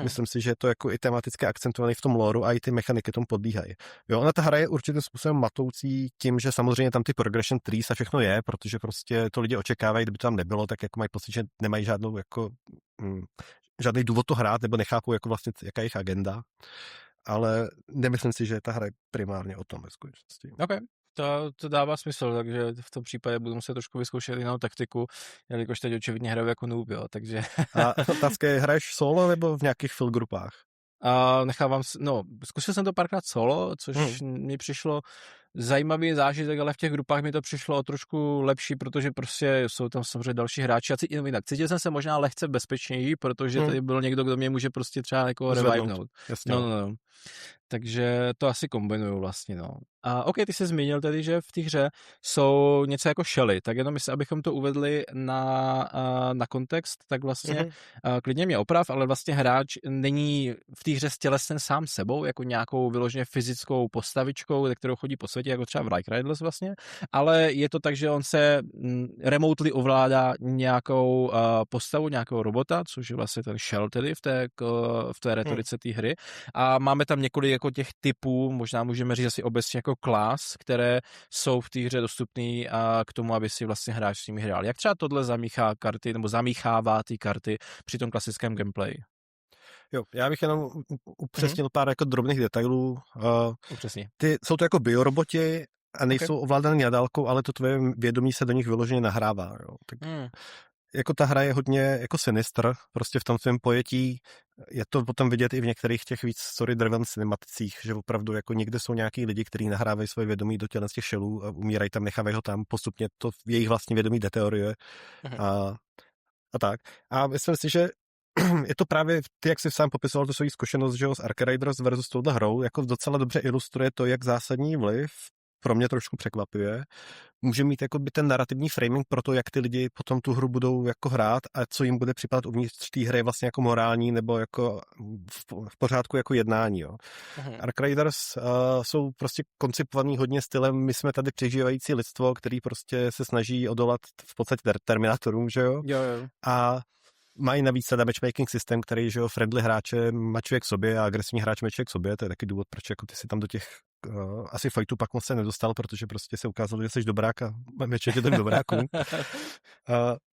Myslím si, že je to jako i tematicky akcentovaný v tom loreu a i ty mechaniky tomu podlíhají. Jo, ona ta hra je určitým způsobem matoucí tím, že samozřejmě tam ty progression trees a všechno je, protože prostě to lidi očekávají, kdyby to tam nebylo, tak jako mají pocit, že nemají žádnou jako žádný důvod to hrát, nebo nechápou jako vlastně jaká je jejich agenda. Ale nemyslím si, že ta hra je primárně o tom ve skutečnosti. Okay. To dává smysl, takže v tom případě budu muset trošku vyzkoušet jinou taktiku, jelikož teď očividně hraju jako noob, jo, takže... A otázka je, hraješ solo nebo v nějakých fill grupách? Zkusil jsem to párkrát solo, což mi přišlo zajímavý zážitek, ale v těch grupách mi to přišlo o trošku lepší, protože prostě jsou tam samozřejmě další hráči a cítil jsem se možná lehce bezpečněji, protože tady byl někdo, kdo mě může prostě třeba jako revivenout. No. Takže to asi kombinuju vlastně, no. A OK, ty jsi zmínil tedy, že v té hře jsou něco jako shelly, tak jenom abychom to uvedli na kontext, tak vlastně klidně mě oprav, ale vlastně hráč není v té hře stělesnen sám sebou, jako nějakou vyloženě fyzickou postavičkou, ze kterou chodí po světě, jako třeba v Ark Raiders vlastně, ale je to tak, že on se remotely ovládá nějakou postavu, nějakého robota, což je vlastně ten shell tedy v té retorice té hry a máme tam několik jako těch typů, možná můžeme říct asi obecně jako klas, které jsou v té hře dostupné k tomu, aby si vlastně hráč s nimi hrál. Jak třeba tohle zamíchá karty, nebo zamíchává ty karty při tom klasickém gameplayi? Jo, já bych jenom upřesnil pár jako drobných detailů. Upřesně. Jsou to jako bioroboti a nejsou ovládaný nadálkou, ale to tvoje vědomí se do nich vyloženě nahrává. Jo. Tak jako ta hra je hodně jako Sinister, prostě v tom svém pojetí. Je to potom vidět i v některých těch víc story-driven cinematicích, že opravdu jako někde jsou nějaký lidi, kteří nahrávají svoje vědomí do těla z těch šelů a umírají tam, nechávají ho tam, postupně to jejich vlastní vědomí deterioruje a tak. A myslím si, že je to právě, ty, jak jsi sám popisoval tu svou zkušenost, že jo, s Ark Raiders versus touhle hrou, jako docela dobře ilustruje to, jak zásadní vliv pro mě trošku překvapivě, může mít jakoby ten narrativní framing pro to, jak ty lidi potom tu hru budou jako hrát a co jim bude připadat uvnitř té hry vlastně jako morální nebo jako v pořádku jako jednání. Jo. Ark Raiders jsou prostě koncipovaný hodně stylem, my jsme tady přežívající lidstvo, který prostě se snaží odolat v podstatě terminátorům, že jo? Jo. A mají navíc teda matchmaking systém, který, že jo, friendly hráče mačuje k sobě a agresivní hráč mačuje k sobě, to je taky důvod, proč jako ty si tam do těch asi fightů pak moc se nedostal, protože prostě se ukázalo, že jsi dobrák a mečuje tě ten dobráků.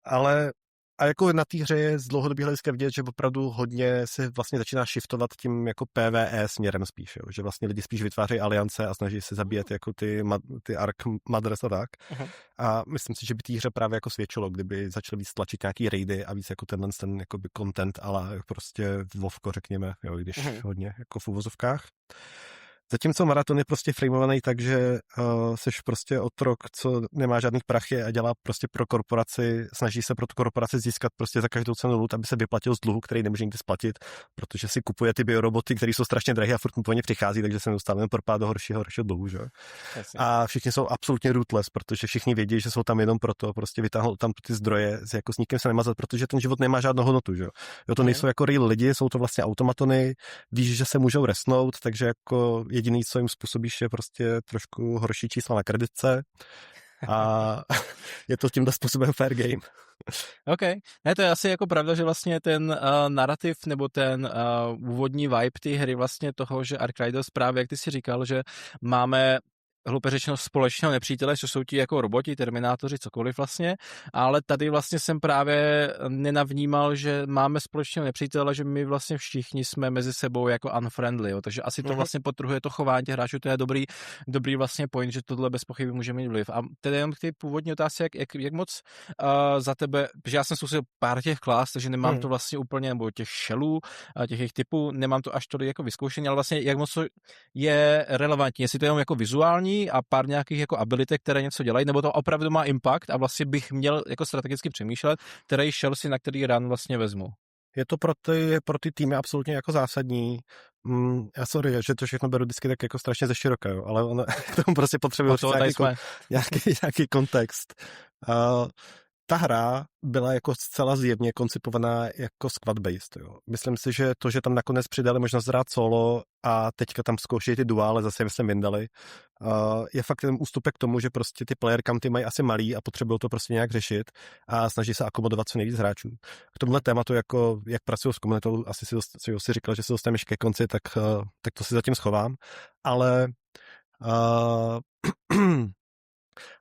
Ale a jako na té hře je z dlouhodobého hlediska vidět, že opravdu hodně se vlastně začíná shiftovat tím jako PvE směrem spíš, jo? Že vlastně lidi spíš vytvářejí aliance a snaží se zabíjet jako ty Ark Mothers a tak. A myslím si, že by té hře právě jako svědčilo, kdyby začali víc tlačit nějaký raidy a víc jako ten jakoby content, ale prostě Vovko, řekněme, jo, když hodně jako v uvozovkách. Zatímco maraton je prostě frameovaný tak, že seš prostě otrok, co nemá žádný prachy a dělá prostě pro korporaci, snaží se pro tu korporaci získat prostě za každou cenu loot, aby se vyplatil z dluhu, který nemůže nikdy splatit, protože si kupuje ty bioroboty, které jsou strašně drahé a furt mu po ně přichází, takže se neustále propádá do horšího dluhu, že? A všichni jsou absolutně rootless, protože všichni vědí, že jsou tam jenom proto, prostě vytáhnout tam ty zdroje, jako s nikým se nemazat, protože ten život nemá žádnou hodnotu, že? Jo, to nejsou jako real lidi, jsou to vlastně automatony, víš, že se můžou resnout, takže jako jediný, co jim způsobíš, je prostě trošku horší čísla na kreditce a je to tímhle způsobem fair game. OK. Ne, to je asi jako pravda, že vlastně ten narrativ nebo ten úvodní vibe té hry vlastně toho, že Ark Raiders právě, jak ty si říkal, že máme hloupě řečeno společného nepřítele, což jsou ti jako roboti, terminátoři, cokoliv vlastně, ale tady vlastně jsem právě nenavnímal, že máme společného nepřítele, že my vlastně všichni jsme mezi sebou jako unfriendly, jo, takže asi to vlastně podtrhuje to chování těch hráčů, to je dobrý vlastně point, že tohle bez pochyby může mít vliv. A tedy jenom k té původní otázce, jak moc za tebe, protože já jsem zkusil pár těch klas, takže nemám to vlastně úplně, nebo těch shellů, těch jejich typů, nemám to až tolik jako vyzkoušení, ale vlastně jak moc je relevantní, jestli to je jenom jako vizuální a pár nějakých jako abilitek, které něco dělají, nebo to opravdu má impact a vlastně bych měl jako strategicky přemýšlet, který shell si na který run vlastně vezmu. Je to pro ty týmy absolutně jako zásadní. Já sorry, že to všechno beru vždycky tak jako strašně ze široka, jo, ale ono, k tomu prostě potřebuje nějaký kontext. Ta hra byla jako zcela zjevně koncipovaná jako squad-based. Jo. Myslím si, že to, že tam nakonec přidali možnost hrát solo a teďka tam zkoušejí ty duále, zase myslím vyndali, je fakt ten ústupek k tomu, že prostě ty player county mají asi malý a potřebují to prostě nějak řešit a snaží se akomodovat co nejvíc hráčů. K tomhle tématu, jako jak pracuju s komunitou, asi si říkal, že se dostaneš ke konci, tak to si zatím schovám, ale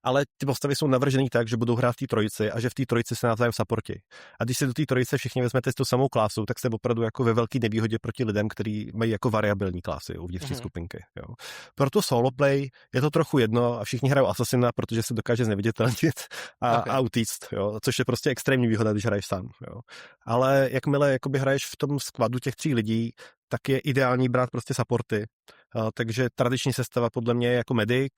ale ty postavy jsou navržený tak, že budou hrát v té trojici a že v té trojici se navzájem supporti. A když si do té trojice všichni vezmete s tou samou klásu, tak jste opravdu jako ve velké nevýhodě proti lidem, kteří mají jako variabilní klásy uvnitř té skupinky. Jo. Proto solo play je to trochu jedno a všichni hrajou Assassina, protože se dokáže zneviditelnit a utíct, jo, což je prostě extrémní výhoda, když hraješ sám. Jo. Ale jakmile jakoby hraješ v tom squadu těch 3 lidí, tak je ideální brát prostě supporty. Takže tradiční sestava podle mě je jako medic,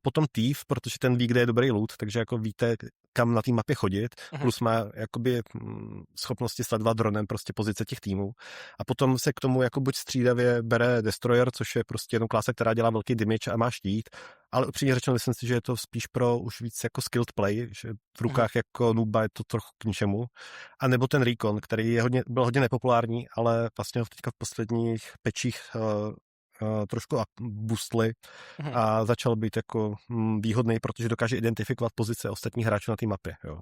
potom Thief, protože ten ví, kde je dobrý loot, takže jako víte, kam na té mapě chodit, plus má jakoby schopnosti sledovat dronem prostě pozice těch týmů. A potom se k tomu jako buď střídavě bere Destroyer, což je prostě jenom klasa, která dělá velký damage a má štít, ale upřímně řečeno, myslím si, že je to spíš pro už víc jako skilled play, že v rukách jako nooba je to trochu k ničemu. A nebo ten Recon, který byl hodně nepopulární, ale vlastně ho teďka v posledních pečích trošku boostli a začal být jako výhodný, protože dokáže identifikovat pozice ostatních hráčů na té mapě. Jo.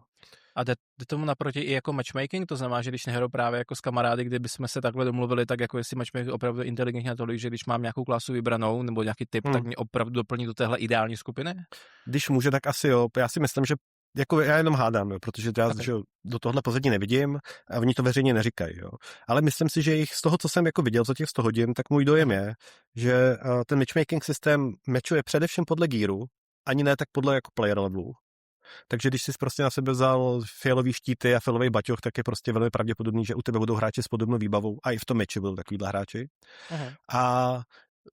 A jde tomu naproti i jako matchmaking, to znamená, že když nehrou právě jako s kamarády, kdyby jsme se takhle domluvili, tak jako jestli matchmaking opravdu inteligentně natolik, že když mám nějakou klasu vybranou nebo nějaký typ, tak mě opravdu doplní do téhle ideální skupiny? Když může, tak asi jo. Já si myslím, že jako já jenom hádám, jo, protože já do tohle pozadí nevidím a oni to veřejně neříkají. Jo. Ale myslím si, že z toho, co jsem jako viděl za těch 100 hodin, tak můj dojem je, že ten matchmaking systém matchuje především podle gearu, ani ne tak podle jako player levelu. Takže když jsi prostě na sebe vzal fialový štíty a fialový baťoch, tak je prostě velmi pravděpodobný, že u tebe budou hráči s podobnou výbavou a i v tom matchi budou takovýhle hráči. A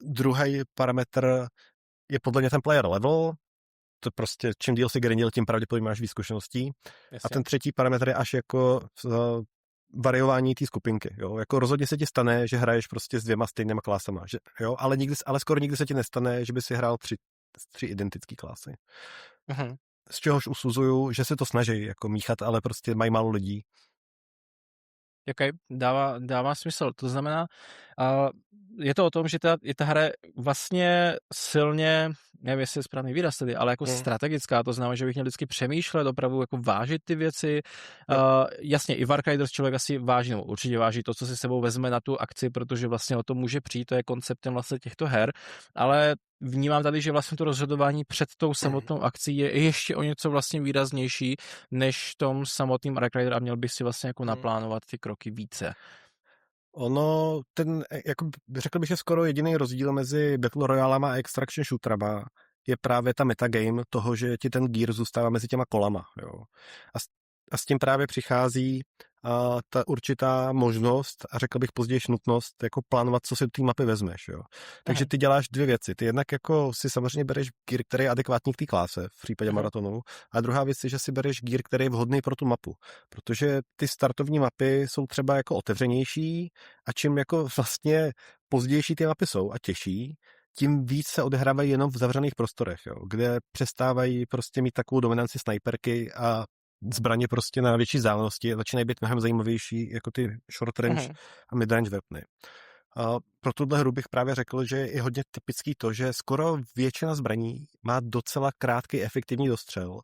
druhý parametr je podle mě ten player level. To prostě, čím díl si grindil, tím pravděpodobně máš víc zkušeností. A ten třetí parametr je až jako variování té skupinky. Jo? Jako rozhodně se ti stane, že hraješ prostě s 2 stejnýma klásama. Že, jo? Ale skoro nikdy se ti nestane, že by si hrál 3 3 identické klasy. Mhm. Z čehož usuzuju, že se to snaží jako míchat, ale prostě mají málo lidí. Okay, dává smysl. To znamená, je to o tom, že ta hra je vlastně silně, nevím, jestli je správný výraz tedy, ale jako strategická, to znamená, že bych měl vždycky přemýšlet, opravdu jako vážit ty věci. Jasně, i v Arkriders člověk asi váží, nebo určitě váží to, co si sebou vezme na tu akci, protože vlastně o tom může přijít, to je konceptem vlastně těchto her, ale vnímám tady, že vlastně to rozhodování před tou samotnou akcí je ještě o něco vlastně výraznější než v tom samotným Arcrider a měl bych si vlastně jako naplánovat ty kroky více. Ono, jako řekl bych, že skoro jediný rozdíl mezi Battle Royalama a Extraction Shooterama je právě ta metagame toho, že ti ten gear zůstává mezi těma kolama. Jo. A s tím právě přichází ta určitá možnost a řekl bych později nutnost jako plánovat, co si do té mapy vezmeš. Jo. Takže ty děláš 2 věci. Ty jednak jako si samozřejmě bereš gear, který je adekvátní k té kláse v případě maratonu, a druhá věc je, že si bereš gear, který je vhodný pro tu mapu. Protože ty startovní mapy jsou třeba jako otevřenější a čím jako vlastně pozdější ty mapy jsou a těžší, tím víc se odehrávají jenom v zavřených prostorech, jo, kde přestávají prostě mít takovou dominanci snajperky a zbraně prostě na větší vzdálenosti začínají být mnohem zajímavější jako ty short range a mid range weapony. A pro tuhle hru bych právě řekl, že je hodně typický to, že skoro většina zbraní má docela krátký efektivní dostřel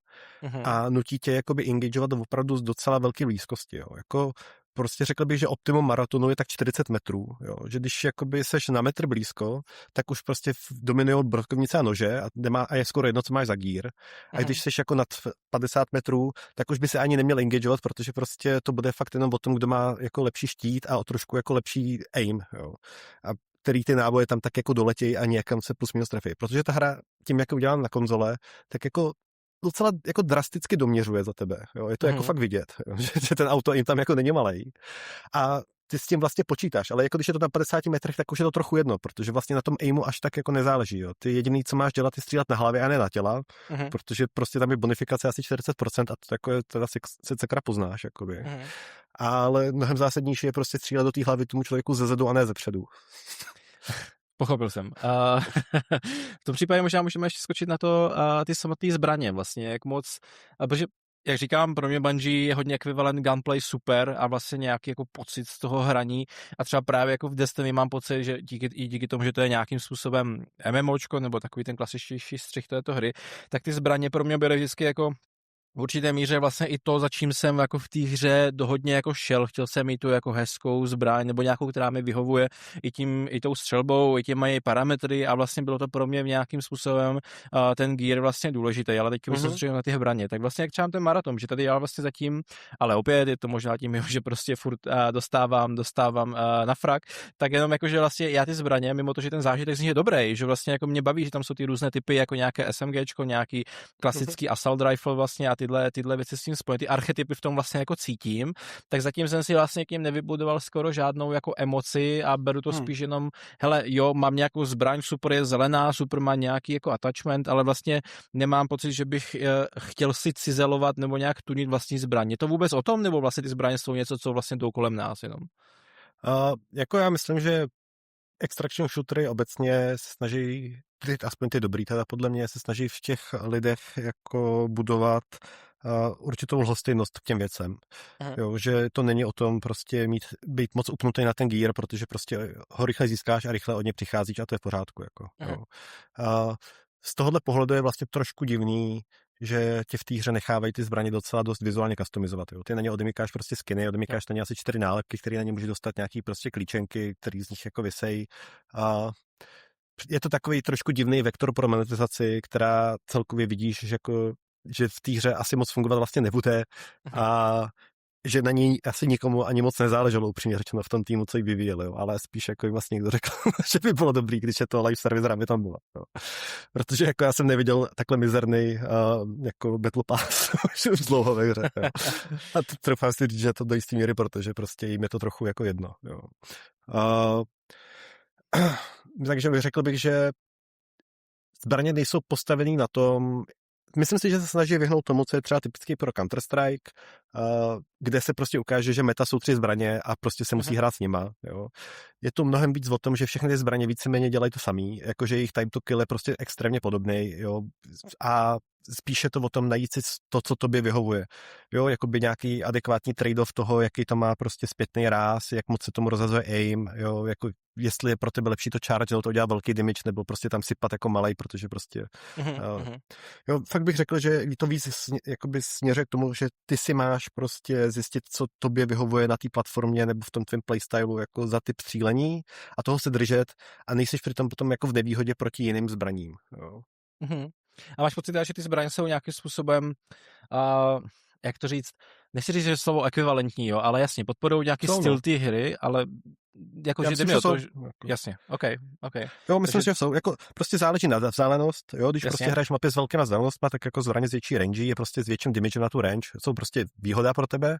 a nutí tě jakoby engageovat opravdu z docela velké blízkosti. Jo. Jako prostě řekl bych, že optimum maratonu je tak 40 metrů, jo. Že když jakoby seš na metr blízko, tak už prostě dominují brokovnice a nože a je skoro jedno, co máš za gear. A když seš jako nad 50 metrů, tak už by se ani neměl engageovat, protože prostě to bude fakt jenom o tom, kdo má jako lepší štít a o trošku jako lepší aim, jo. A který ty náboje tam tak jako doletějí a někam se plus minus trefí. Protože ta hra tím, jak je udělána na konzole, tak jako docela jako drasticky doměřuje za tebe. Jo? Je to jako fakt vidět, jo? Že ten auto jim tam jako není malej. A ty s tím vlastně počítáš, ale jako když je to na 50 metrech, tak už je to trochu jedno, protože vlastně na tom aimu až tak jako nezáleží. Jo? Ty jediný, co máš dělat, je střílet na hlavě a ne na těla, protože prostě tam je bonifikace asi 40% a to jako je teda se cekra poznáš. Jakoby. Ale mnohem zásadnější je prostě střílet do té hlavy tomu člověku ze zadu a ne ze předu. Pochopil jsem. V tom případě možná můžeme ještě skočit na to ty samotné zbraně vlastně, jak moc, protože jak říkám, pro mě Bungie je hodně ekvivalent gunplay super a vlastně nějaký jako pocit z toho hraní a třeba právě jako v Destiny mám pocit, že díky tomu, že to je nějakým způsobem MMOčko nebo takový ten klasičtější střih této hry, tak ty zbraně pro mě byly vždycky jako v určité míře vlastně i to, za čím jsem jako v té hře dohodně jako šel. Chtěl jsem mít tu jako hezkou zbraň nebo nějakou, která mi vyhovuje i tou střelbou, i těma její parametry a vlastně bylo to pro mě v nějakým způsobem ten gear vlastně důležitý, ale teď už se soustředím na ty zbraně. Tak vlastně jak třeba ten maraton, že tady já vlastně zatím, ale opět je to možná tím, že prostě furt dostávám na frak, tak jenom jako, že vlastně já ty zbraně, mimo to, že ten zážitek z nich je dobrý, že vlastně jako mě baví, že tam jsou ty různé typy, jako nějaké SMGčko, nějaký klasický assault rifle vlastně a tyhle věci s tím spojené, ty archetypy v tom vlastně jako cítím, tak zatím jsem si vlastně k ním nevybudoval skoro žádnou jako emoci a beru to spíš jenom, hele, jo, mám nějakou zbraň, super je zelená, super má nějaký jako attachment, ale vlastně nemám pocit, že bych chtěl si cizelovat nebo nějak tunit vlastní zbraň. Je to vůbec o tom, nebo vlastně ty zbraně jsou něco, co vlastně jdou kolem nás jenom? Jako já myslím, že extraction shootery obecně se snaží, aspoň ty dobrý, teda podle mě se snaží v těch lidech jako budovat určitou lhostejnost k těm věcem. Jo, že to není o tom prostě být moc upnutý na ten gear, protože prostě ho rychle získáš a rychle od něj přicházíš a to je v pořádku. Jako, jo. Z tohohle pohledu je vlastně trošku divný, že ti v té hře nechávají ty zbraně docela dost vizuálně customizovat. Jo. Ty na ně odemykáš prostě skiny, odemykáš na ně asi 4 nálepky, které na ně můžeš dostat nějaký prostě klíčenky, které z nich jako vysejí. Je to takový trošku divný vektor pro monetizaci, která celkově vidíš, že v té hře asi moc fungovat vlastně nebude a že na ní asi nikomu ani moc nezáleželo, upřímně řečeno, v tom týmu, co ji vyvíjeli, jo. Ale spíš jako jim vlastně někdo řekl, že by bylo dobrý, když je to live service, aby tam bylo. Jo. Protože jako já jsem neviděl takhle mizerný jako Battle Pass už dlouho ve hře. Jo. A to troufám si říct, že to do jistý míry, protože prostě jim je to trochu jako jedno. Jo. Takže řekl bych, že zbraně nejsou postavený na tom, myslím si, že se snaží vyhnout tomu, co je třeba typický pro Counter-Strike, kde se prostě ukáže, že meta jsou 3 zbraně a prostě se musí hrát s nima. Jo. Je to mnohem víc o tom, že všechny ty zbraně víceméně dělají to samý, jakože jejich time to kill je prostě extrémně podobný, jo, a spíše to o tom najít si to, co tobě vyhovuje. Jo, jakoby nějaký adekvátní trade-off toho, jaký to má prostě zpětný ráz, jak moc se tomu rozhazuje aim, jo, jako jestli je pro tebe lepší to charge, nebo to udělat velký damage, nebo prostě tam sypat jako malej, protože prostě jo, fakt bych řekl, že to víc jakoby směřuje k tomu, že ty si máš prostě zjistit, co tobě vyhovuje na té platformě nebo v tom tvém playstylu jako za typ střílení a toho se držet a nejseš přitom potom jako v nevýhodě proti jiným zbraním. Jo. A máš pocit, že ty zbraně jsou nějakým způsobem, jak to říct, nechci říct, že slovo ekvivalentní, jo, ale jasně, podporují nějaký styl ty hry, ale jako, že jde to, jasně, OK. Jo, myslím, že jsou, jako prostě záleží na vzdálenost, jo, když prostě hraješ mapy s velkýma vzdálenostma, tak jako zbraně s větší range je prostě s větším damage na tu range, jsou prostě výhoda pro tebe,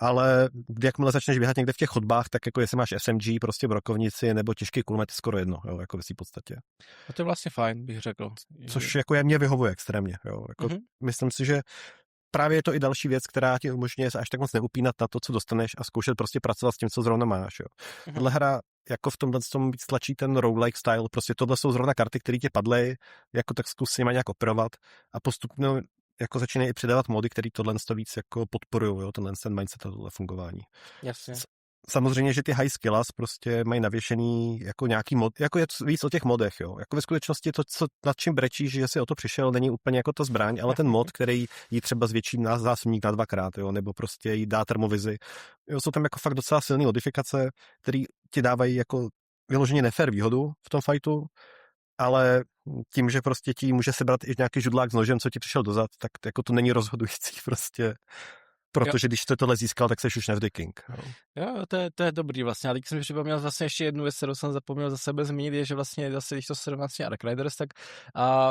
ale jakmile začneš běhat někde v těch chodbách, tak jako jestli máš SMG, prostě brokovnici nebo těžký kulomet, skoro jedno, jo, jako ve svý podstatě. A to je vlastně fajn, bych řekl. Což jako mě vyhovuje extrémně, jo, jako myslím si, že právě je to i další věc, která ti umožňuje se až tak moc neupínat na to, co dostaneš a zkoušet prostě pracovat s tím, co zrovna máš. Jo. Tahle hra jako v tomhle tom víc tlačí ten roguelike style, prostě tohle jsou zrovna karty, které ti padly, jako tak zkus s nimi nějak operovat a postupně jako začínají i přidávat mody, který tohle víc jako podporují, jo, ten mindset a tohle fungování. Jasně. Samozřejmě, že ty high skills prostě mají navěšený jako nějaký mod, jako je víc o těch modech, jo. Jako ve skutečnosti to, nad čím brečíš, že si o to přišel, není úplně jako ta zbraň, ale ten mod, který jí třeba zvětší na zásobník na 2x, jo, nebo prostě jí dá termovizi. Jo, jsou tam jako fakt docela silné modifikace, které ti dávají jako vyloženě nefér výhodu v tom fightu, ale tím, že prostě ti může sebrat i nějaký žudlák s nožem, co ti přišel dozad, tak jako to není rozhodující prostě. Protože když to tohle získal, tak seš už navždy king. Jo, to je dobrý vlastně, ale když jsem připomněl vlastně ještě jednu věc, kterou jsem zapomněl za sebe zmínit, je, že vlastně zase, když to srovnám s Ark Riders, tak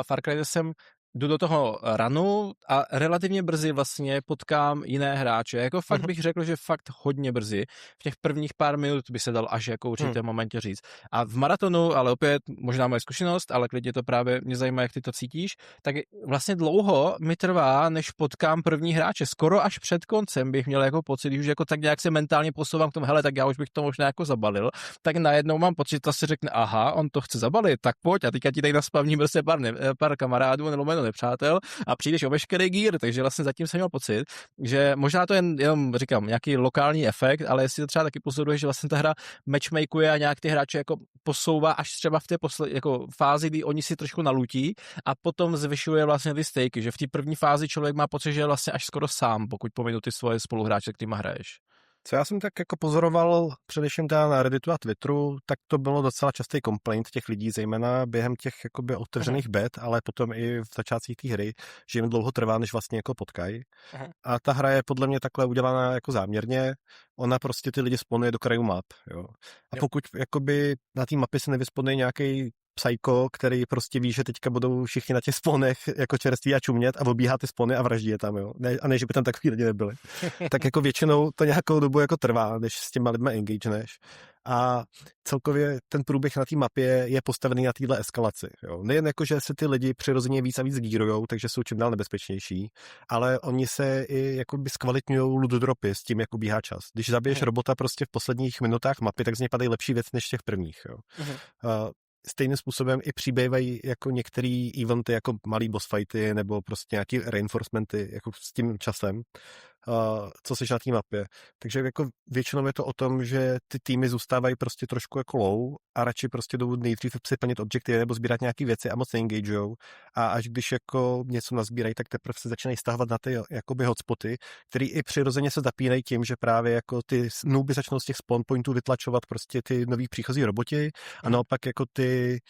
Far Cry jsem jdu do toho runu a relativně brzy vlastně potkám jiné hráče. Jako fakt bych řekl, že fakt hodně brzy. V těch prvních pár minut by se dal až jako určitém momentě říct. A v maratonu, ale opět možná moje zkušenost, ale klidně to právě mě zajímá, jak ty to cítíš, tak vlastně dlouho mi trvá, než potkám první hráče. Skoro až před koncem bych měl jako pocit, že už jako tak nějak se mentálně posouvám k tomu, hele, tak já už bych to možná jako zabalil, tak najednou mám pocit, že si řekne, aha, on to chce zabalit, tak pojď a teďka ti tady naspavním prostě pár kamarádů nebo nepřátel a přijdeš o veškerý gear, takže vlastně zatím jsem měl pocit, že možná to je jenom, říkám, nějaký lokální efekt, ale jestli to třeba taky pozoruješ, že vlastně ta hra matchmakeuje a nějak ty hráče jako posouvá až třeba v té jako fázi, kdy oni si trošku nalutí a potom zvyšuje vlastně ty stakey, že v té první fázi člověk má pocit, že je vlastně až skoro sám, pokud pominu ty svoje spoluhráče, kterýma hraješ. Co já jsem tak jako pozoroval především na Redditu a Twitteru, tak to bylo docela častý complaint těch lidí, zejména během těch jakoby otevřených bet, ale potom i v začátcích té hry, že jim dlouho trvá, než vlastně jako potkají. A ta hra je podle mě takhle udělaná jako záměrně, ona prostě ty lidi spawnuje do krajů map, jo. A pokud jakoby na té mapě se nevysponuje nějaký psycho, který prostě ví, že teďka budou všichni na těch spawnech jako čerství a čumět a obíhá ty spawny a vraždí je tam, jo. A ne, že by tam takový lidi nebyli. Tak jako většinou to nějakou dobu jako trvá, než s těma lidma engageneš. A celkově ten průběh na té mapě je postavený na téhle eskalaci. Jo. Nejen jako, že se ty lidi přirozeně víc a víc gírujou, takže jsou čím dál nebezpečnější, ale oni se i jakoby zkvalitňují loot dropy s tím, jak ubíhá čas. Když zabiješ robota prostě v posledních minutách mapy, tak z něj padají lepší věc než v těch prvních. Jo. Stejným způsobem i přibývají jako některé eventy, jako malý boss fighty nebo prostě nějaký reinforcementy jako s tím časem, co seš na té mapě. Takže jako většinou je to o tom, že ty týmy zůstávají prostě trošku jako low a radši prostě jdou nejdřív si plnit objektivy nebo sbírat nějaké věci a moc neengagujou. A až když jako něco nazbírají, tak teprve se začínají stahovat na ty jakoby hotspoty, který i přirozeně se zapínají tím, že právě jako ty nooby začnou z těch spawn pointů vytlačovat prostě ty nový příchozí roboti a naopak jako ty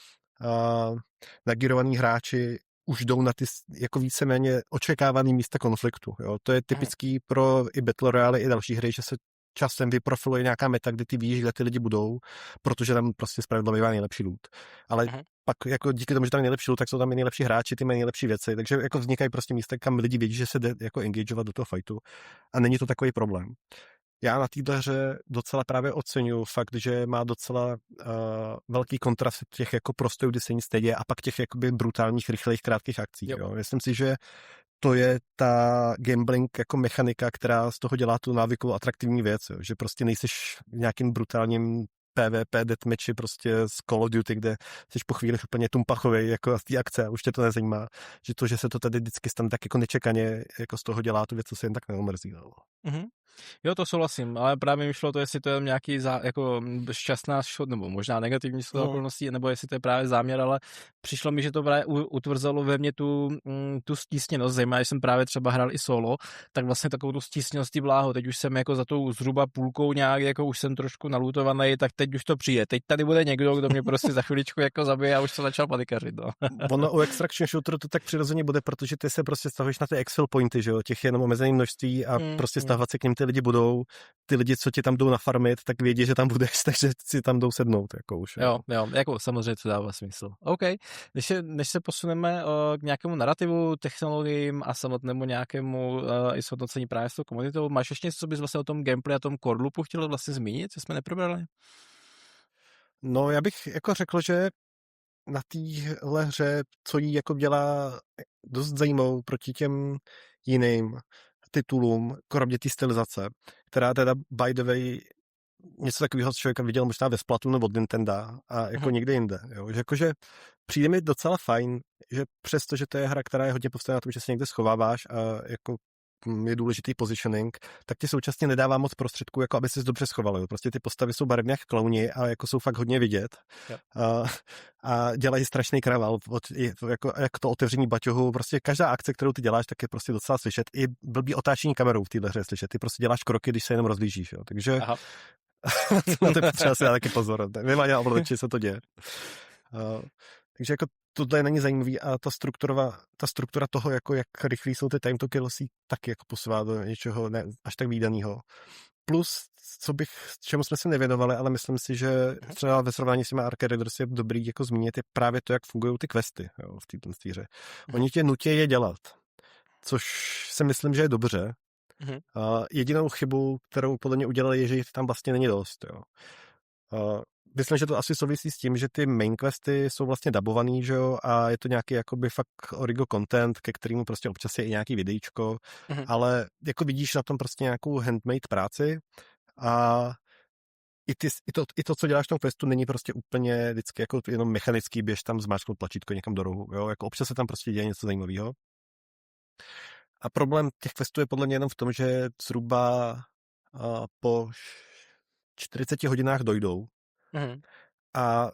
nagírovaní hráči už jdou na ty jako víceméně očekávaný místa konfliktu. Jo. To je typický pro i Battle Royale i další hry, že se časem vyprofiluje nějaká meta, kde ty víš, kde ty lidi budou, protože tam prostě zpravidla bývá nejlepší loot. Ale pak jako díky tomu, že tam je nejlepší loot, tak jsou tam i nejlepší hráči, ty mají nejlepší věci, takže jako vznikají prostě místa, kam lidi vědí, že se jde jako engageovat do toho fightu a není to takový problém. já na téhle hře docela právě oceňuji fakt, že má docela velký kontrast těch jako prostorů, kdy se nic neděje a pak těch jakoby brutálních, rychlých, krátkých akcí. Jo. Myslím si, že to je ta gambling jako mechanika, která z toho dělá tu návykovou atraktivní věc, jo. Že prostě nejseš v nějakým brutálním PvP deathmatchi prostě z Call of Duty, kde jsi po chvíli úplně tumpachovej jako z té akce a už tě to nezajímá. Že se to tady vždycky stane tak jako nečekaně, jako z toho dělá tu věc, co se jen tak neomrzí. No. Mm-hmm. Jo, to souhlasím, ale právě mi šlo to, jestli to je nějaký jako šťastná šod, nebo možná negativní okolností, nebo jestli to je právě záměr, ale přišlo mi, že to právě utvrzelo ve mně tu stísněnost, zejména když jsem právě třeba hrál i solo, tak vlastně takovou tu stísněnost ty bláho, teď už jsem jako za tou zhruba půlkou nějak, jako už jsem trošku nalutovaný, tak teď už to přijde, teď tady bude někdo, kdo mě prostě za chviličku jako zabije a už se začal panikařit, no. Ono u Extraction Shooteru to tak přirozeně bude, protože ty se prostě stavuješ na ty Excel pointy, že jo, těch je jenom omezené množství a prostě stavovat se k nim ty lidi budou, ty lidi, co ti tam jdou nafarmit, tak vědí, že tam budeš, takže si tam jdou sednout, jako už. Jo, jako samozřejmě to dává smysl. OK, než se posuneme k nějakému narrativu, technologiím a samotnému nějakému i shodnocení právě s tou komunitou, máš ještě něco, co bys vlastně o tom gameplay a tom core loopu chtěl vlastně zmínit, co jsme neprobrali? No, já bych jako řekl, že na téhle hře, co jí jako dělá dost zajímavou proti těm jiným titulům, kromě té stylizace, která teda by the way něco takového člověka viděl možná ve Splatoonu od Nintendo a jako někde jinde. Jo? Že jakože přijde mi docela fajn, že přesto, že to je hra, která je hodně postavená na tom, že se někde schováváš a jako je důležitý positioning, tak ti současně nedává moc prostředků, jako aby ses dobře schoval. Jo. Prostě ty postavy jsou barevně jak klauni a jako jsou fakt hodně vidět. A dělají strašný kraval. Jako to otevření baťohu, prostě každá akce, kterou ty děláš, tak je prostě docela slyšet. I blbý otáčení kamerou v téhle hře slyšet. Ty prostě děláš kroky, když se jenom rozlížíš. Jo. Takže na to potřeba si dát taky pozor. Vymaně ovladači se to děje. Takže jako tohle není zajímavý a ta struktura toho, jako jak rychlý jsou ty time to kills, taky jako posouvá do něčeho ne až tak výdaného. Plus, čemu jsme se nevěnovali, ale myslím si, že třeba ve srovnání s těmi Arcade Raiders je dobrý jako zmínit, je právě to, jak fungují ty questy, jo, v této hře. Oni tě nutí je dělat, což si myslím, že je dobře. Jedinou chybu, kterou podle mě udělali, je, že jich tam vlastně není dost. Jo. Myslím, že to asi souvisí s tím, že ty main questy jsou vlastně dabovaný, že jo, a je to nějaký jakoby fakt origo content, ke kterému prostě občas je i nějaký videjčko, ale jako vidíš na tom prostě nějakou handmade práci a i to, co děláš v tom questu, není prostě úplně vždycky jako jenom mechanický, běž tam zmáčknout tlačítko někam do rohu, jo, jako občas se tam prostě děje něco zajímavého. A problém těch questů je podle mě jenom v tom, že zhruba po 40 hodinách dojdou. A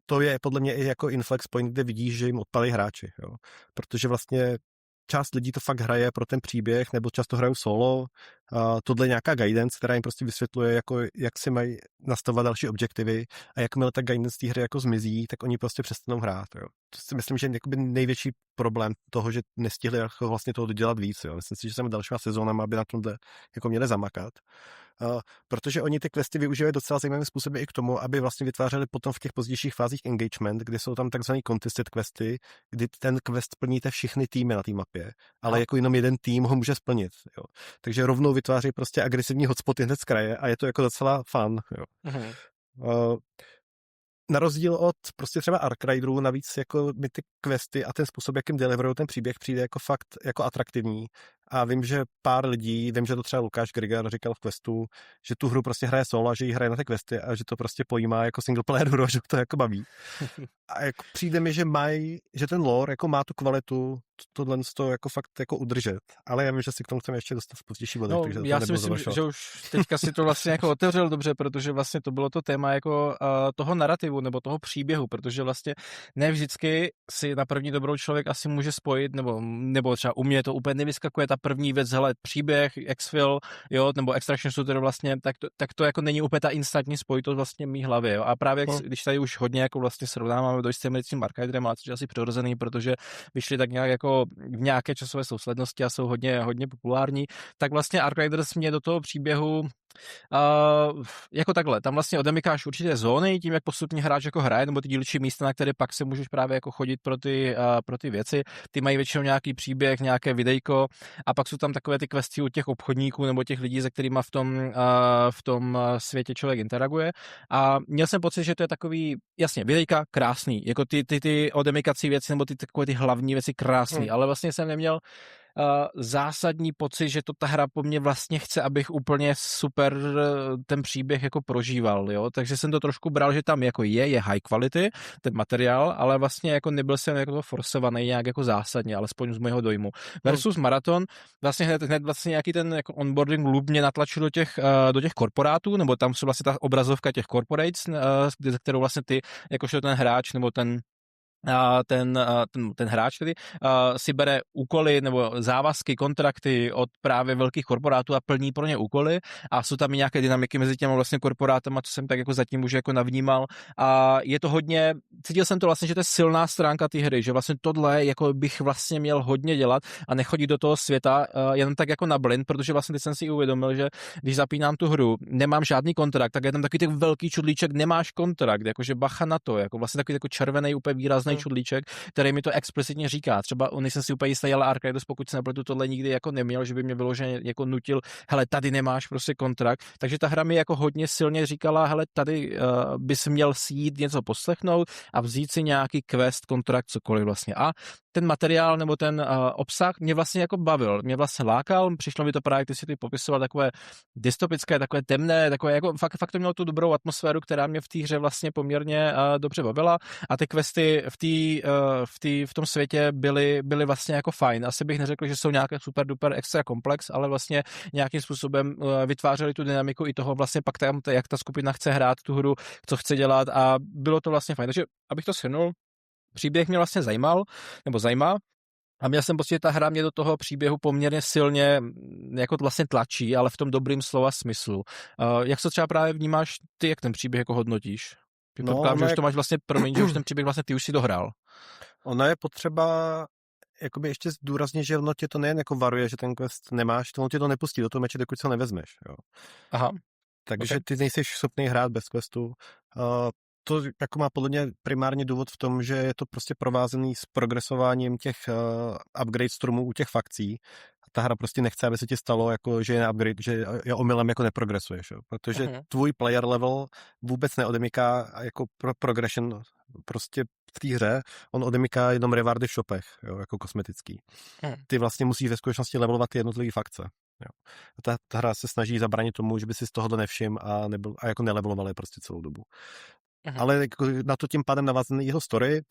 to je podle mě i jako inflex point, kde vidíš, že jim odpadají hráči. Jo. Protože vlastně část lidí to fakt hraje pro ten příběh, nebo často hrajou solo. Tohle je nějaká guidance, která jim prostě vysvětluje, jako, jak si mají nastavovat další objektivy a jakmile ta guidance té hry jako zmizí, tak oni prostě přestanou hrát. Jo. To si myslím, že je největší problém toho, že nestihli jako vlastně toho dodělat víc. Jo. Myslím si, že jsem dalšíma sezónama, aby na tomhle jako měli zamakat. Protože oni ty questy využívají docela zajímavým způsobem i k tomu, aby vlastně vytvářeli potom v těch pozdějších fázích engagement, kde jsou tam takzvaný contested questy, kdy ten quest plníte všechny týmy na té mapě, ale jako jenom jeden tým ho může splnit. Jo. Takže rovnou vytváří prostě agresivní hotspoty hned z kraje a je to jako docela fun. Jo. Na rozdíl od prostě třeba Ark Raiderů, navíc jako mi ty questy a ten způsob, jakým deliverují ten příběh, přijde jako fakt jako atraktivní. A vím, že pár lidí, vím, že to třeba Lukáš Grigar říkal v questu, že tu hru prostě hraje solo a že jí hraje na ty questy a že to prostě pojímá jako single player hru, že to jako baví. A jako přijde mi, že ten lore jako má tu kvalitu tohle to jako fakt jako udržet. Ale já vím, že si k tomu chceme ještě dostat v pozdější bodech. No, já si myslím, že už teďka si to vlastně jako otevřel dobře, protože vlastně to bylo to téma jako toho narrativu nebo toho příběhu, protože vlastně ne vždycky si na první dobrou člověk asi může spojit, nebo třeba u mě to úplně nevyskakuje ta první věc, hele, příběh, Exfil, jo, nebo Extraction Shooter vlastně, tak to jako není úplně ta instantní spojitost vlastně v mý hlavě, jo. A právě když tady už hodně jako vlastně srovnáváme do jisté medicín Ark Raiderem, ale což je asi přirozený, protože vyšli tak nějak jako v nějaké časové souslednosti a jsou hodně, hodně populární, tak vlastně Ark Raiders mě do toho příběhu Jako takhle, tam vlastně odemykáš určitě zóny tím, jak postupně hráč jako hraje, nebo ty dílčí místa, na které pak se můžeš právě jako chodit pro ty věci. Ty mají většinou nějaký příběh, nějaké videjko a pak jsou tam takové ty questy u těch obchodníků nebo těch lidí, se kterými v tom světě člověk interaguje. A měl jsem pocit, že to je takový, jasně, videjka krásný, jako ty odemykací věci nebo ty takové ty hlavní věci krásný, ale vlastně jsem neměl zásadní pocit, že to ta hra po mně vlastně chce, abych úplně super ten příběh jako prožíval, jo, takže jsem to trošku bral, že tam jako je high quality ten materiál, ale vlastně jako nebyl jsem jako forsovaný nějak jako zásadně, alespoň z mého dojmu. Versus Marathon, vlastně hned vlastně nějaký ten jako onboarding loop mě natlačil do těch korporátů, nebo tam jsou vlastně ta obrazovka těch corporates, kterou vlastně ty, jakožto ten hráč, nebo ten hráč tedy si bere úkoly nebo závazky, kontrakty od právě velkých korporátů a plní pro ně úkoly a jsou tam i nějaké dynamiky mezi těmi vlastně korporátama, co jsem tak jako zatím už jako navnímal a je to hodně, cítil jsem to vlastně, že to je silná stránka té hry, že vlastně tohle jako bych vlastně měl hodně dělat a nechodit do toho světa jenom tak jako na blind, protože vlastně teď jsem si uvědomil, že když zapínám tu hru, nemám žádný kontrakt, tak je tam takový ten velký čudlíček, nemáš kontrakt, jakože bacha na to, jako vlastně takový jako červený úplně výrazný čudlíček, který mi to explicitně říká. Třeba nejsem si úplně jistý, ale Arkadius, pokud se nepletu, tohle nikdy jako neměl, že by mě vyloženě jako nutil, hele, tady nemáš prostě kontrakt. Takže ta hra mi jako hodně silně říkala, hele, tady bys měl si jít něco poslechnout a vzít si nějaký quest, kontrakt, cokoliv vlastně. A ten materiál nebo ten obsah mě vlastně jako bavil, mě vlastně lákal, přišlo mi to právě, když si ty popisoval, takové dystopické, takové temné, takové jako fakt to mělo tu dobrou atmosféru, která mě v té hře vlastně poměrně dobře bavila a ty questy v tom světě byly vlastně jako fajn. Asi bych neřekl, že jsou nějaké super duper extra komplex, ale vlastně nějakým způsobem vytvářeli tu dynamiku i toho vlastně pak tam, jak ta skupina chce hrát tu hru, co chce dělat a bylo to vlastně fajn. Takže abych to shrnul, příběh mě vlastně zajímá a měl jsem pocit, že ta hra mě do toho příběhu poměrně silně jako vlastně tlačí, ale v tom dobrým slova smyslu. Jak to třeba právě vnímáš ty, jak ten příběh jako hodnotíš? Že už to máš vlastně, že už ten příběh vlastně ty už si dohrál. Ono je potřeba jakoby ještě zdůraznit, že ono tě to nejen jako varuje, že ten quest nemáš, to tě to nepustí do toho meče, dokud se ho nevezmeš. Jo. Aha. Takže ty nejsi schopný hrát bez questu. To jako má podle mě primárně důvod v tom, že je to prostě provázený s progresováním těch upgrade stromů u těch fakcí. Ta hra prostě nechce, aby se ti stalo, jako, že je na upgrade, že je omylem jako neprogresuješ. Jo. Protože tvůj player level vůbec neodemyká jako progression prostě v té hře, on odemyká jenom rewardy v shopech, jo, jako kosmetický. Ty vlastně musíš ve skutečnosti levelovat jednotlivý fakce. Jo. Ta hra se snaží zabránit tomu, že by si z toho nevšim a jako neleveloval je prostě celou dobu. Ale jako na to tím pádem navazený jeho story,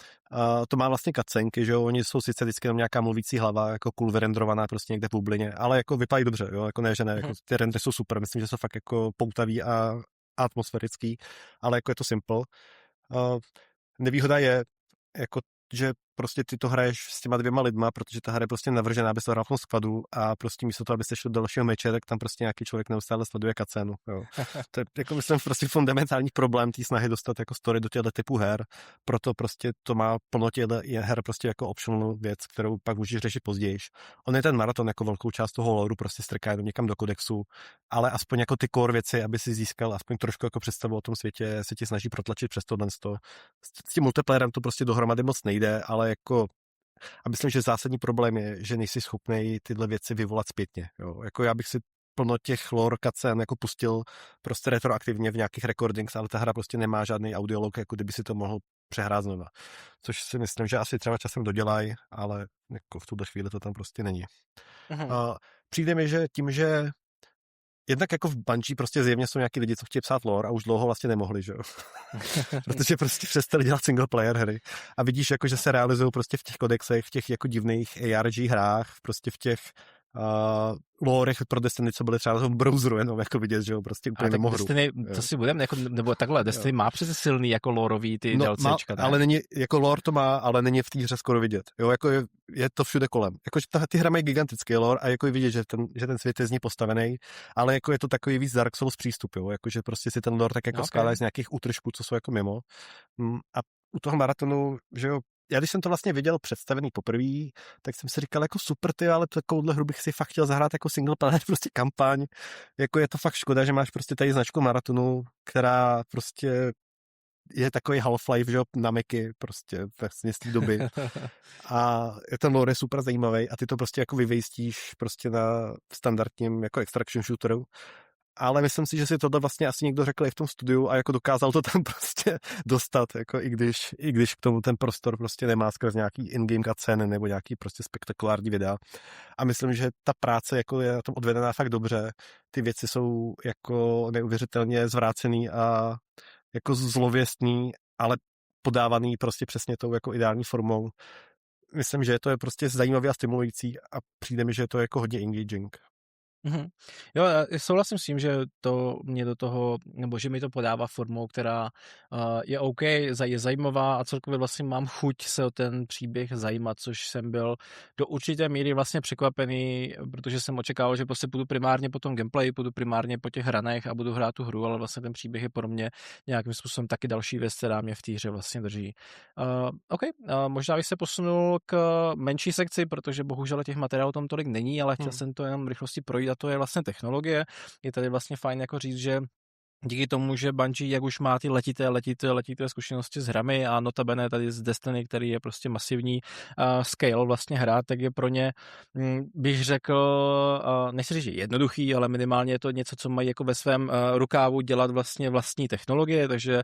to má vlastně cutscenky, že jo, oni jsou sice vždycky jenom nějaká mluvící hlava, jako cool vyrendrovaná prostě někde v bublině, ale jako vypadají dobře, jo, jako ne, že ne, jako ty rendry jsou super, myslím, že jsou fakt jako poutaví a atmosférický, ale jako je to simple. Nevýhoda je, jako, že prostě ty to hraješ s těma dvěma lidma, protože ta hra je prostě navržená, aby se hrál v tom skladu a prostě místo toho, abyste šli do dalšího meče, tak tam prostě nějaký člověk neustále sleduje cutscénu. To je jako myslím prostě fundamentální problém té snahy dostat jako story do těchto typů her, proto prostě to má plno těchto her prostě jako optional věc, kterou pak můžeš řešit později. On je ten maraton jako velkou část toho lore prostě strká jenom někam do kodexu, ale aspoň jako ty core věci, aby si získal aspoň trošku jako představu o tom světě, se ti snaží protlačit přes tohle. S tím multiplayerem to prostě dohromady moc nejde, ale jako a myslím, že zásadní problém je, že nejsi schopnej tyhle věci vyvolat zpětně. Jo. Jako já bych si plno těch lore cutscén jako pustil prostě retroaktivně v nějakých recordings, ale ta hra prostě nemá žádný audiolog, jako kdyby si to mohl přehrát znova. Což si myslím, že asi třeba časem dodělají, ale jako v tuhle chvíli to tam prostě není. Přijde mi, že tím, že jednak jako v Bungie prostě zjevně jsou nějaký lidi, co chtějí psát lore a už dlouho vlastně nemohli, že jo. Protože prostě přestali dělat single player hry a vidíš jako, že se realizují prostě v těch kodexech, v těch jako divných ARG hrách, prostě v těch lorech pro Destiny, co byly třeba v browseru, jenom jako vidět, že jo, prostě úplně mimo hru. Destiny, to si budeme, jako, nebo takhle, Destiny má přece silný jako lorový ty DLCčka. Ale není, jako lore to má, ale není v té hře skoro vidět. Jo, jako je to všude kolem. Jako, ty hry mají gigantický lore a jako je vidět, že ten svět je z ní postavený, ale jako je to takový víc Dark Souls přístup, jo, jako, že prostě si ten lore tak jako skládáš z nějakých útržků, co jsou jako mimo. A u toho maratonu, že jo, já když jsem to vlastně viděl představený poprvé, tak jsem si říkal jako super, ty, ale takovouhle hru bych si fakt chtěl zahrát jako single player, prostě kampaň. Jako je to fakt škoda, že máš prostě tady značku Maratonu, která prostě je takový Half-Life, že na Macy, prostě vlastně z té doby. A ten lore je super zajímavý a ty to prostě jako vyvejstíš prostě na standardním jako extraction shooteru. Ale myslím si, že si tohle vlastně asi někdo řekl i v tom studiu a jako dokázal to tam prostě dostat, jako i když k tomu ten prostor prostě nemá skrz nějaký in-game cutscene nebo nějaký prostě spektakulární videa. A myslím, že ta práce jako je na tom odvedená fakt dobře. Ty věci jsou jako neuvěřitelně zvrácený a jako zlověstný, ale podávaný prostě přesně tou jako ideální formou. Myslím, že to je prostě zajímavý a stimulující a přijde mi, že je to jako hodně engaging. Mm-hmm. Jo, já souhlasím s tím, že to mě do toho, nebo že mi to podává formou, která je OK, je zajímavá a celkově vlastně mám chuť se o ten příběh zajímat, což jsem byl do určité míry vlastně překvapený, protože jsem očekával, že prostě půjdu primárně po tom gameplay, půjdu primárně po těch hranech a budu hrát tu hru, ale vlastně ten příběh je pro mě nějakým způsobem taky další věc, která mě v té hře vlastně drží. OK, možná bych se posunul k menší sekci, protože bohužel těch materiálů tam tolik není, ale chtěl jsem to jenom v rychlosti projít a to je vlastně technologie. Je tady vlastně fajn jako říct, že díky tomu, že Bungie, jak už má ty letité zkušenosti s hrami a notabene tady z Destiny, který je prostě masivní scale vlastně hra, tak je pro ně, bych řekl, nechci říct, že jednoduchý, ale minimálně je to něco, co mají jako ve svém rukávu dělat vlastně vlastní technologie, takže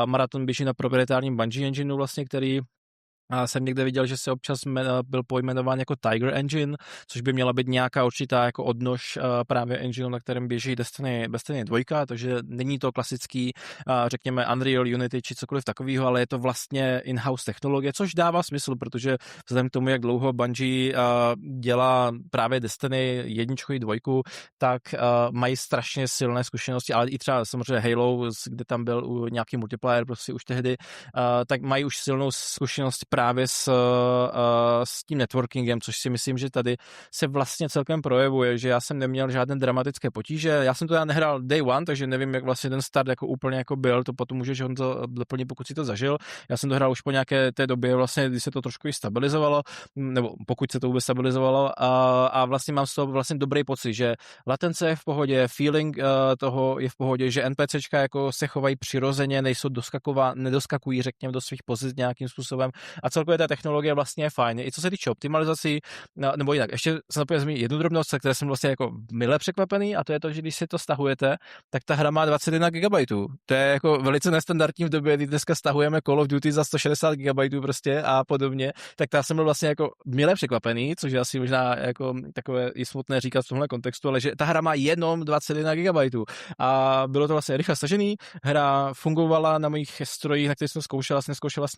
Marathon běží na proprietárním Bungie engineu vlastně, který a jsem někde viděl, že se občas byl pojmenován jako Tiger Engine, což by měla být nějaká určitá jako odnož právě engineu, na kterém běží Destiny 2, takže není to klasický, řekněme, Unreal, Unity či cokoliv takového, ale je to vlastně in-house technologie, což dává smysl, protože vzhledem k tomu, jak dlouho Bungie dělá právě Destiny 1 i 2, tak mají strašně silné zkušenosti, ale i třeba samozřejmě Halo, kde tam byl nějaký multiplayer prostě už tehdy, tak mají už silnou zkušenost právě s tím networkingem, což si myslím, že tady se vlastně celkem projevuje, že já jsem neměl žádné dramatické potíže. Já jsem to nehrál day one, takže nevím, jak vlastně ten start jako úplně jako byl, to potom můžeš on to doplnit, pokud si to zažil. Já jsem to hrál už po nějaké té době, vlastně, kdy se to trošku i stabilizovalo, nebo pokud se to vůbec stabilizovalo a vlastně mám z toho vlastně dobrý pocit, že latence je v pohodě, feeling toho je v pohodě, že NPCčka jako se chovají přirozeně, nejsou nedoskakují, řekněme, do svých pozic nějakým způsobem. A celkově ta technologie vlastně je fajn. I co se týče optimalizací, nebo jinak, ještě jsem zapomněl zmínit jednu drobnost, které jsem vlastně jako mile překvapený, a to je to, že když si to stahujete, tak ta hra má 21 GB. To je jako velice nestandardní v době, kdy dneska stahujeme Call of Duty za 160 GB prostě a podobně. Tak já jsem byl vlastně jako mile překvapený, což je asi možná jako takové i smutné říkat v tomhle kontextu, ale že ta hra má jenom 21 GB. A bylo to vlastně rychle stažený. Hra fungovala na mých strojích, na kterých jsem zkoušel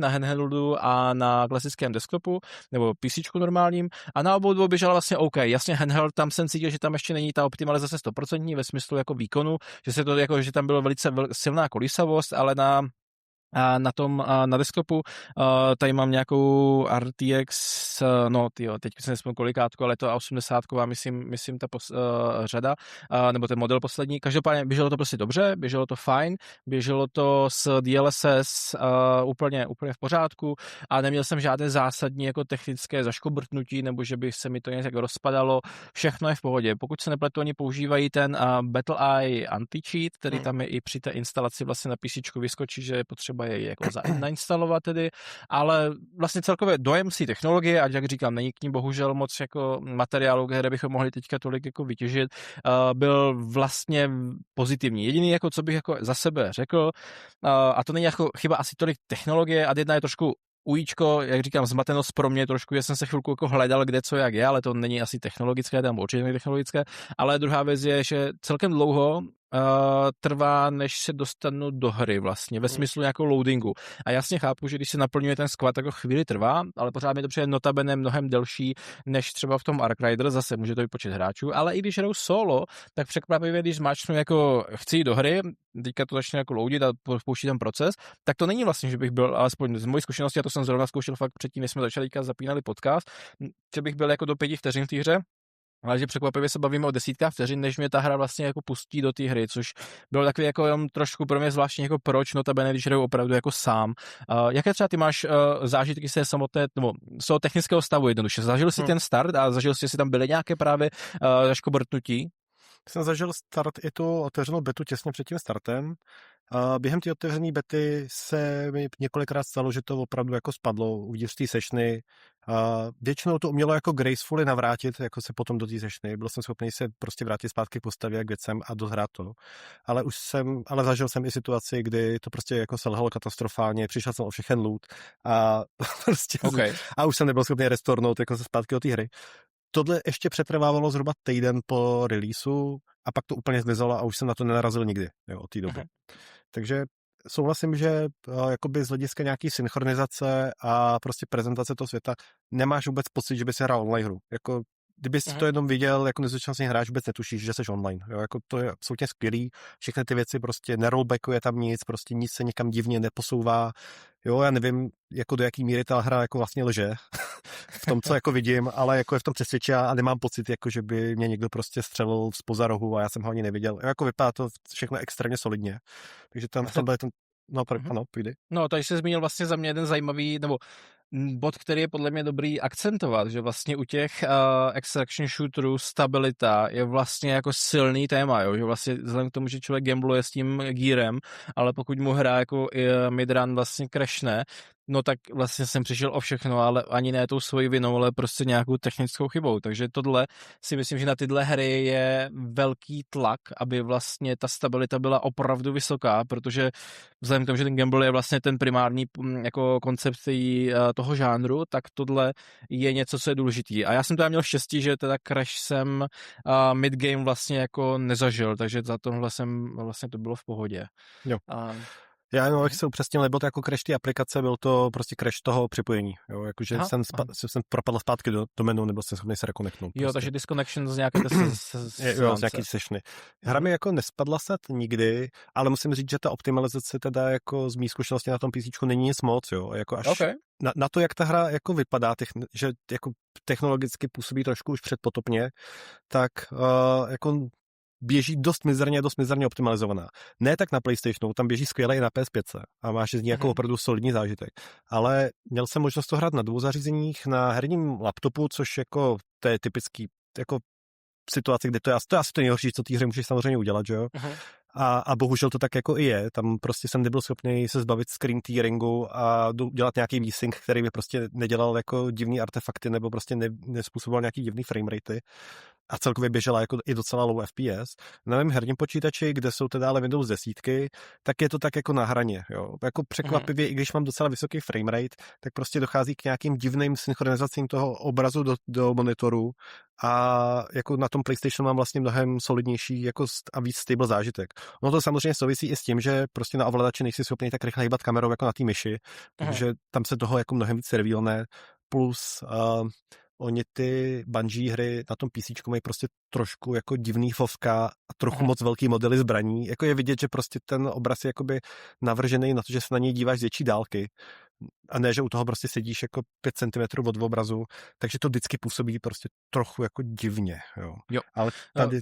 na handheldu a na klasickém desktopu nebo PCčku normálním a na obou dvou běžela vlastně OK. Jasně handheld, tam jsem cítil, že tam ještě není ta optimalizace 100% ve smyslu jako výkonu, že se to jako, že tam bylo velice silná kolísavost, ale na desktopu tady mám nějakou RTX, teď jsem nespomněl kolikátku, ale to je 80, myslím ta řada, nebo ten model poslední. Každopádně běželo to prostě dobře, běželo to fajn, běželo to s DLSS úplně v pořádku a neměl jsem žádné zásadní jako technické zaškobrtnutí, nebo že by se mi to nějak rozpadalo. Všechno je v pohodě. Pokud se nepletu, oni používají ten BattleEye anti-cheat, který tam je i při té instalaci vlastně na PCčku vyskočí, že je potřeba je jako nainstalovat tedy, ale vlastně celkově dojem si technologie, ať jak říkám, není k ní bohužel moc jako materiálu, které bychom mohli teďka tolik jako vytěžit, byl vlastně pozitivní. Jediný, jako co bych jako za sebe řekl, a to není jako chyba asi tolik technologie, a jedna je trošku ujíčko, jak říkám, zmatenost pro mě trošku, já jsem se chvilku jako hledal, kde co jak je, ale to není asi technologické, tam určitě není technologické, ale druhá věc je, že celkem dlouho trvá, než se dostanu do hry vlastně, ve smyslu nějakou loadingu. A jasně chápu, že když se naplňuje ten squad, tak chvíli trvá, ale pořád mi to přijde notabene mnohem delší, než třeba v tom Ark Rider, zase může to být počet hráčů, ale i když hraju solo, tak překvapivě, když zmáčknu jako chci jít do hry, teďka to začne jako loadit a pouští ten proces, tak to není vlastně, že bych byl, alespoň z mojí zkušenosti, a to jsem zrovna zkoušel fakt předtím, než jsme začali zapínali podcast, že bych byl jako do 5 vteřin v té hře, Ale že překvapivě se bavíme o desítkách vteřin, než mě ta hra vlastně jako pustí do té hry, což bylo takový jako jenom trošku pro mě zvláštní, jako proč, notabene, když hraju opravdu jako sám. Jaké třeba ty máš zážitky z té samotné, nebo z toho technického stavu jednoduše? Zažil jsi ten start a zažil jsi, jestli tam byly nějaké právě zaškobrtnutí? Jsem zažil start i tu otevřenou betu těsně před tím startem. A během té otevřené bety se mi několikrát stalo, že to opravdu jako spadlo uvnitř té sessiony. Většinou to umělo jako gracefully navrátit, jako se potom do té sessiony. Byl jsem schopný se prostě vrátit zpátky k postavě, k věcem a dohrát to. Ale zažil jsem i situaci, kdy to prostě jako selhalo katastrofálně, přišel jsem o všechen loot a prostě a už jsem nebyl schopný restornout jako se zpátky do té hry. Tohle ještě přetrvávalo zhruba týden po releaseu a pak to úplně zmizelo a už jsem na to nenarazil nikdy, jo, od té doby. Takže souhlasím, že jakoby z hlediska nějaký synchronizace a prostě prezentace toho světa nemáš vůbec pocit, že by si hrál online hru. Jako, kdybys to jenom viděl, jako nezúčastný hráč, vůbec netušíš, že jsi online. Jo, jako to je absolutně skvělý. Všechny ty věci prostě nerollbackuje tam nic, prostě nic se někam divně neposouvá. Jo, já nevím, jako do jaký míry ta hra jako vlastně lže v tom, co jako vidím, ale jako je v tom přesvědčí a nemám pocit, jako že by mě někdo prostě střelil zpoza rohu a já jsem ho ani neviděl. Jako vypadá to všechno extrémně solidně. Takže tam byl ten. No, ano, půjde. No, tady jsi zmínil vlastně za mě jeden zajímavý, nebo bod, který je podle mě dobrý akcentovat, že vlastně u těch extraction shooterů stabilita je vlastně jako silný téma, jo? Že vlastně vzhledem k tomu, že člověk gambluje s tím gearem, ale pokud mu hra jako midrun vlastně crashne, no tak vlastně jsem přišel o všechno, ale ani ne tou svojí vinou, ale prostě nějakou technickou chybou. Takže tohle si myslím, že na tyhle hry je velký tlak, aby vlastně ta stabilita byla opravdu vysoká, protože vzhledem k tomu, že ten gamble je vlastně ten primární jako koncept toho žánru, tak tohle je něco, co je důležitý. A já jsem teda měl štěstí, že teda crash jsem mid-game vlastně jako nezažil, takže za tohle jsem vlastně to bylo v pohodě. Jo. Já jenom bych se upřesnil, nebyl to jako crash té aplikace, byl to prostě crash toho připojení. Jo, jakože jsem propadl zpátky do menu, nebyl jsem schopný se rekonektnout. Jo, prostě. Takže disconnection z nějaké z nějaký sessiony. Hra mi jako nespadla snad nikdy, ale musím říct, že ta optimalizace teda jako z mý zkušenosti na tom PC není nic moc, jo. Jako až na to, jak ta hra jako vypadá, že jako technologicky působí trošku už předpotopně, tak jako běží dost mizerně optimalizovaná. Ne tak na PlayStationu, tam běží skvěle i na PS5 a máš z ní jako opravdu solidní zážitek. Ale měl jsem možnost to hrát na 2 zařízeních, na herním laptopu, což jako to je typický jako situace, kde to je asi to nejhorší, co té hře můžeš samozřejmě udělat, že jo? A bohužel to tak jako i je. Tam prostě jsem nebyl schopný se zbavit screen tearingu a dělat nějaký v-sync, který by prostě nedělal jako divný artefakty nebo prostě nespůsoboval nějaký divný frameratey. A celkově běžela jako i docela low FPS. Na mém herním počítači, kde jsou teda ale Windows 10, tak je to tak jako na hraně. Jo. Jako překvapivě, i když mám docela vysoký framerate, tak prostě dochází k nějakým divným synchronizacím toho obrazu do monitoru a jako na tom PlayStationu mám vlastně mnohem solidnější jako a víc stable zážitek. No to samozřejmě souvisí i s tím, že prostě na ovladači nejsi schopný tak rychle hýbat kamerou jako na té myši, takže tam se toho jako mnohem víc revealne, plus oni ty Bungie hry na tom PC mají prostě trošku jako divný fovka a trochu moc velký modely zbraní. Jako je vidět, že prostě ten obraz je jakoby navržený na to, že se na něj díváš z větší dálky a ne, že u toho prostě sedíš jako 5 cm od obrazu, takže to vždycky působí prostě trochu jako divně. Jo. Ale tady,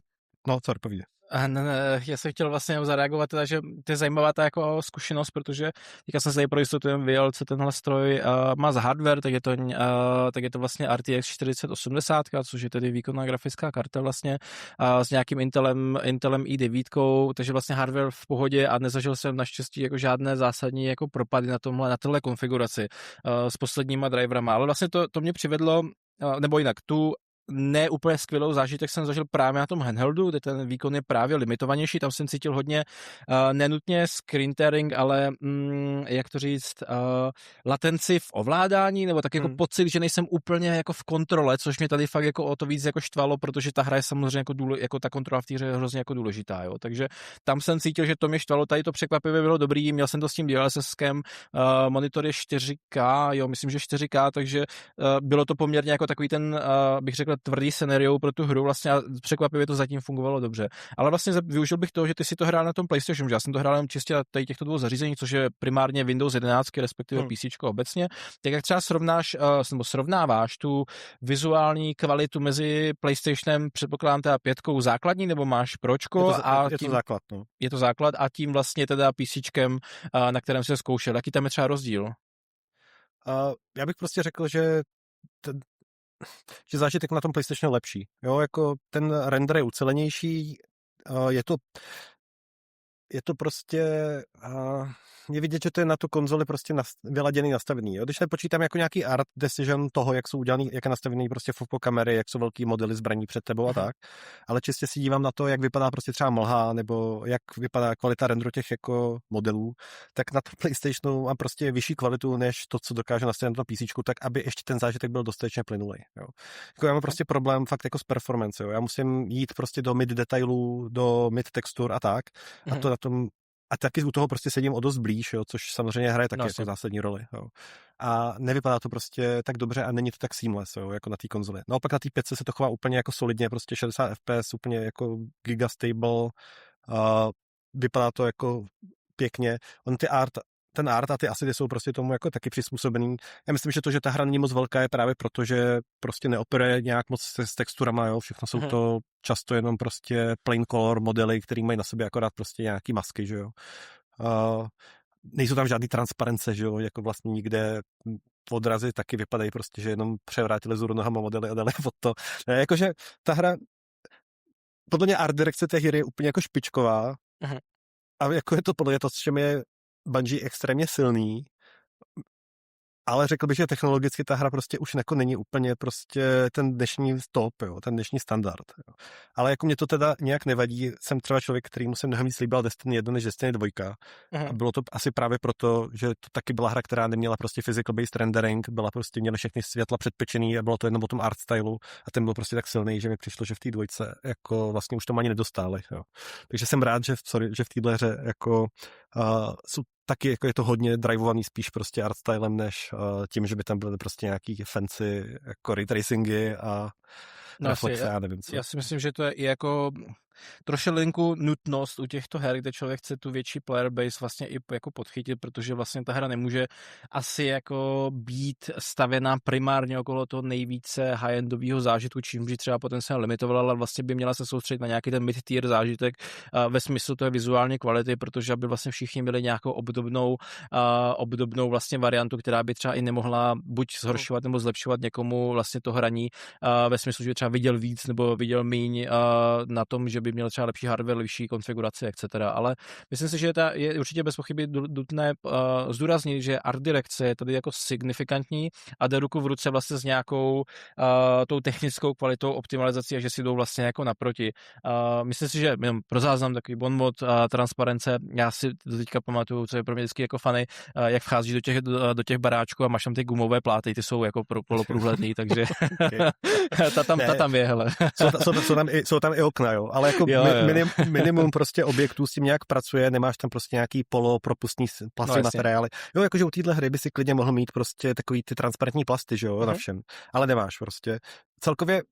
co povídej. Ne, já jsem chtěl vlastně zareagovat, teda, že to je zajímavá ta jako zkušenost, protože teďka jsem se tady pro jistotu vyjel, co tenhle stroj má za hardware, tak je to vlastně RTX 4080, což je tedy výkonná grafická karta vlastně s nějakým Intelem i9, takže vlastně hardware v pohodě a nezažil jsem naštěstí jako žádné zásadní jako propady na téhle konfiguraci s posledníma driverama, ale vlastně to mě přivedlo, nebo jinak, tu ne úplně skvělou zážitek jsem zažil právě na tom handheldu, kde ten výkon je právě limitovanější, tam jsem cítil hodně nenutně screen tearing, ale jak to říct, latenci v ovládání, nebo tak jako pocit, že nejsem úplně jako v kontrole, což mě tady fakt jako o to víc jako štvalo, protože ta hra je samozřejmě jako ta kontrola v té hře je hrozně jako důležitá, jo. Takže tam jsem cítil, že to mě štvalo, tady to překvapivě bylo dobrý, měl jsem to s tím DLSSkem, monitor je 4K, jo, myslím, že 4K, takže bylo to poměrně jako takový ten, bych řekl, tvrdý scenariou pro tu hru vlastně a překvapivě to zatím fungovalo dobře. Ale vlastně využil bych toho, že ty si to hrál na tom PlayStationu, že já jsem to hrál jenom čistě na těchto dvou zařízení, což je primárně Windows 11, respektive PC obecně. Tak jak třeba srovnáváš tu vizuální kvalitu mezi PlayStationem, předpokládám teda 5 základní, nebo máš pročko je to základ, no. Je to základ a tím vlastně teda PCčkem, na kterém se zkoušel. Jaký tam je třeba rozdíl? Já bych prostě řekl, že zážitek na tom PlayStationu je lepší. Jo, jako ten render je ucelenější, je to prostě je vidět, že to je na tu konzoli prostě vyladěný, nastavený. Jo? Když nepočítám jako nějaký art decision toho, jak jsou udělaný, jak je nastavený prostě fopo kamery, jak jsou velký modely zbraní před tebou a tak, ale čistě si dívám na to, jak vypadá prostě třeba mlha, nebo jak vypadá kvalita renderu těch jako modelů, tak na tom PlayStationu mám prostě vyšší kvalitu, než to, co dokáže nastavit na tom PCčku, tak aby ještě ten zážitek byl dostatečně plynulý. Jo? Jako já mám prostě problém fakt jako s performance. Jo? Já musím jít prostě do mid detailů, do mid textur a tak, a to na tom a taky u toho prostě sedím o dost blíž, jo, což samozřejmě hraje taky jako zásadní roli. Jo. A nevypadá to prostě tak dobře a není to tak seamless, jo, jako na té konzoli. Naopak na té 5 se to chová úplně jako solidně, prostě 60 FPS, úplně jako gigastable, vypadá to jako pěkně. Ten art a ty asidy jsou prostě tomu jako taky přizpůsobený. Já myslím, že to, že ta hra není moc velká, je právě proto, že prostě neoperuje nějak moc s texturama, jo. Všechno jsou to často jenom prostě plain color modely, který mají na sobě akorát prostě nějaký masky, že jo. Nejsou tam žádný transparence, že jo, jako vlastně nikde odrazy taky vypadají prostě, že jenom převrátili vzhůru nohama modely a dali od to. Jakože ta hra, podle mě art direkce té hry je úplně jako špičková. A jako je to podle mě to, s čem je Bungie extrémně silný, ale řekl bych, že technologicky ta hra prostě už jako není úplně prostě ten dnešní top, jo, ten dnešní standard. Jo. Ale jako mě to teda nějak nevadí, jsem třeba člověk, kterýmu se mnohem víc líbila Destiny 1 než Destiny 2. A bylo to asi právě proto, že to taky byla hra, která neměla prostě physical-based rendering, měly všechny světla předpečený a bylo to jenom o tom art stylu a ten byl prostě tak silný, že mi přišlo, že v té dvojce jako vlastně už to ani nedostáli. Jo. Takže jsem rád, že v téhle hře jako jsou taky jako je to hodně drivovaný spíš prostě art stylem, než tím, že by tam byly prostě nějaký fancy jako ray tracingy a reflexe, já nevím co. Já si myslím, že to je i jako trošilinku nutnost u těchto her, kde člověk chce tu větší player base vlastně i jako podchytit, protože vlastně ta hra nemůže asi jako být stavěná primárně okolo toho nejvíce high-endového zážitku, čím by třeba potenciálně limitovala, ale vlastně by měla se soustředit na nějaký ten mid-tier zážitek ve smyslu té vizuální kvality, protože aby vlastně všichni měli nějakou obdobnou vlastně variantu, která by třeba i nemohla buď zhoršovat nebo zlepšovat někomu vlastně to hraní ve smyslu, že by třeba viděl víc nebo viděl míň na tom, že by měl třeba lepší hardware, lepší konfiguraci, etc. Ale myslím si, že je určitě bez pochyby nutné zdůraznit, že art direkce je tady jako signifikantní a jde ruku v ruce vlastně s nějakou tou technickou kvalitou optimalizací a že si jdou vlastně jako naproti. Myslím si, že jenom pro záznam takový bonmot, transparence, já si do teďka pamatuju, co je pro mě vždycky jako funny, jak vcházíš do těch baráčků a máš tam ty gumové pláty, ty jsou jako poloprůhledný, takže ta tam je, hele. Jsou tam i okna, jo, ale jako minimum prostě objektů s tím nějak pracuje, nemáš tam prostě nějaký polopropustný plastový materiály. Jo, jakože u téhle hry by si klidně mohl mít prostě takový ty transparentní plasty, že jo, na všem, ale nemáš prostě. Celkově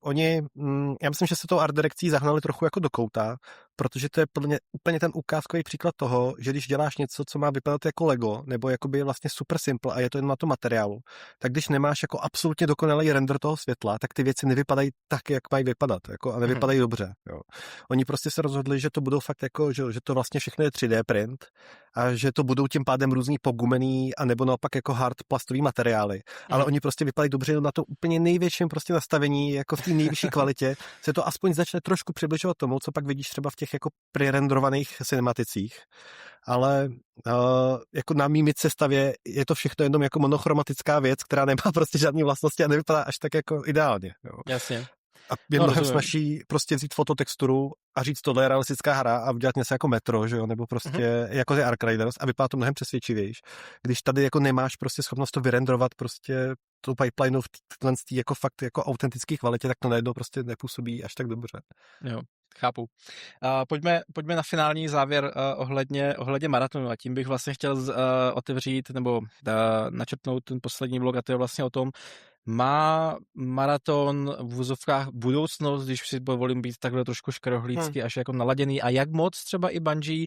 já myslím, že se tou art direkcí zahnali trochu jako do kouta, protože to je podle mě úplně ten ukázkový příklad toho, že když děláš něco, co má vypadat jako Lego, nebo jakoby vlastně super simple a je to jen na tom materiálu, tak když nemáš jako absolutně dokonalý render toho světla, tak ty věci nevypadají tak, jak mají vypadat, jako, a nevypadají dobře. Jo. Oni prostě se rozhodli, že to budou fakt jako, že to vlastně všechno je 3D print a že to budou tím pádem různý pogumený a nebo naopak jako hard plastový materiály. Ale oni prostě vypadají dobře na to úplně největším prostě nastavení, jako v té nejvyšší kvalitě, se to aspoň začne trošku přibližovat tomu, co pak vidíš třeba v těch jako prerenderovaných cinematicích. Ale jako na mými sestavě je to všechno jenom jako monochromatická věc, která nemá prostě žádné vlastnosti a nevypadá až tak jako ideálně. Jo. Jasně. A je mnohem snaží prostě vzít fototexturu a říct, tohle je realistická hra a udělat něco jako Metro, že jo, nebo prostě jako ty Ark Riders a vypadá to mnohem přesvědčivější. Když tady jako nemáš prostě schopnost to vyrenderovat prostě tou pipelineu v té jako fakt jako autentické kvalitě, tak to najednou prostě nepůsobí až tak dobře. Jo. Chápu. Pojďme na finální závěr ohledně maratonu a tím bych vlastně chtěl otevřít nebo načrtnout ten poslední blok a to je vlastně o tom, má maraton v vozovkách budoucnost, když si dovolím být takhle trošku škarohlícky až jako naladěný, a jak moc třeba i Bungie,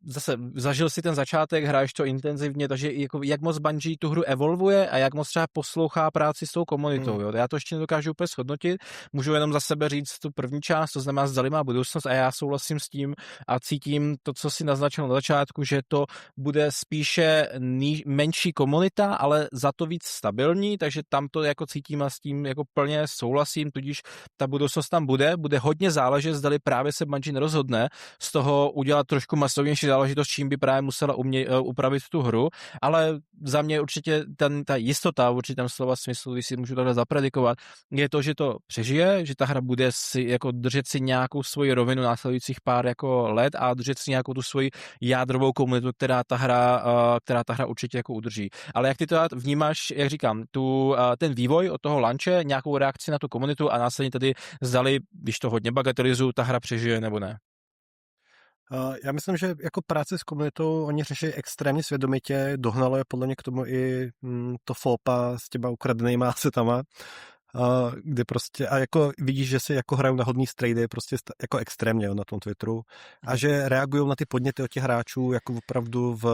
zase zažil si ten začátek, hraješ to intenzivně, takže jako jak moc Bungie tu hru evolvuje a jak moc třeba poslouchá práci s tou komunitou, jo? Já to ještě nedokážu úplně shodnotit, můžu jenom za sebe říct tu první část, to znamená zdali má budoucnost, a já souhlasím s tím a cítím to, co si naznačil na začátku, že to bude spíše menší komunita, ale za to víc stabilní, takže tam to jako cítím a s tím jako plně souhlasím, tudíž ta budoucnost tam bude hodně záležet, zdali právě se Bungie nerozhodne z toho udělat trošku masovnější záležitost, čím by právě musela upravit tu hru, ale za mě určitě ta jistota v určitém slova smyslu, když si můžu takhle zapredikovat, je to, že to přežije, že ta hra bude si jako držet si nějakou svoji rovinu následujících pár jako let a držet si nějakou tu svoji jádrovou komunitu, která ta hra určitě jako udrží. Ale jak ty to vnímáš, jak říkám, ten vývoj od toho launche, nějakou reakci na tu komunitu a následně tedy zdali, když to hodně bagatelizuju, ta hra přežije nebo ne? Já myslím, že jako práci s komunitou oni řeší extrémně svědomitě, dohnalo je podle mě k tomu i to FOPA s těma ukradenýma asetama, kde prostě, a jako vidíš, že si jako hrajou na hodný strejdy prostě jako extrémně na tom Twitteru a že reagují na ty podněty od těch hráčů jako opravdu v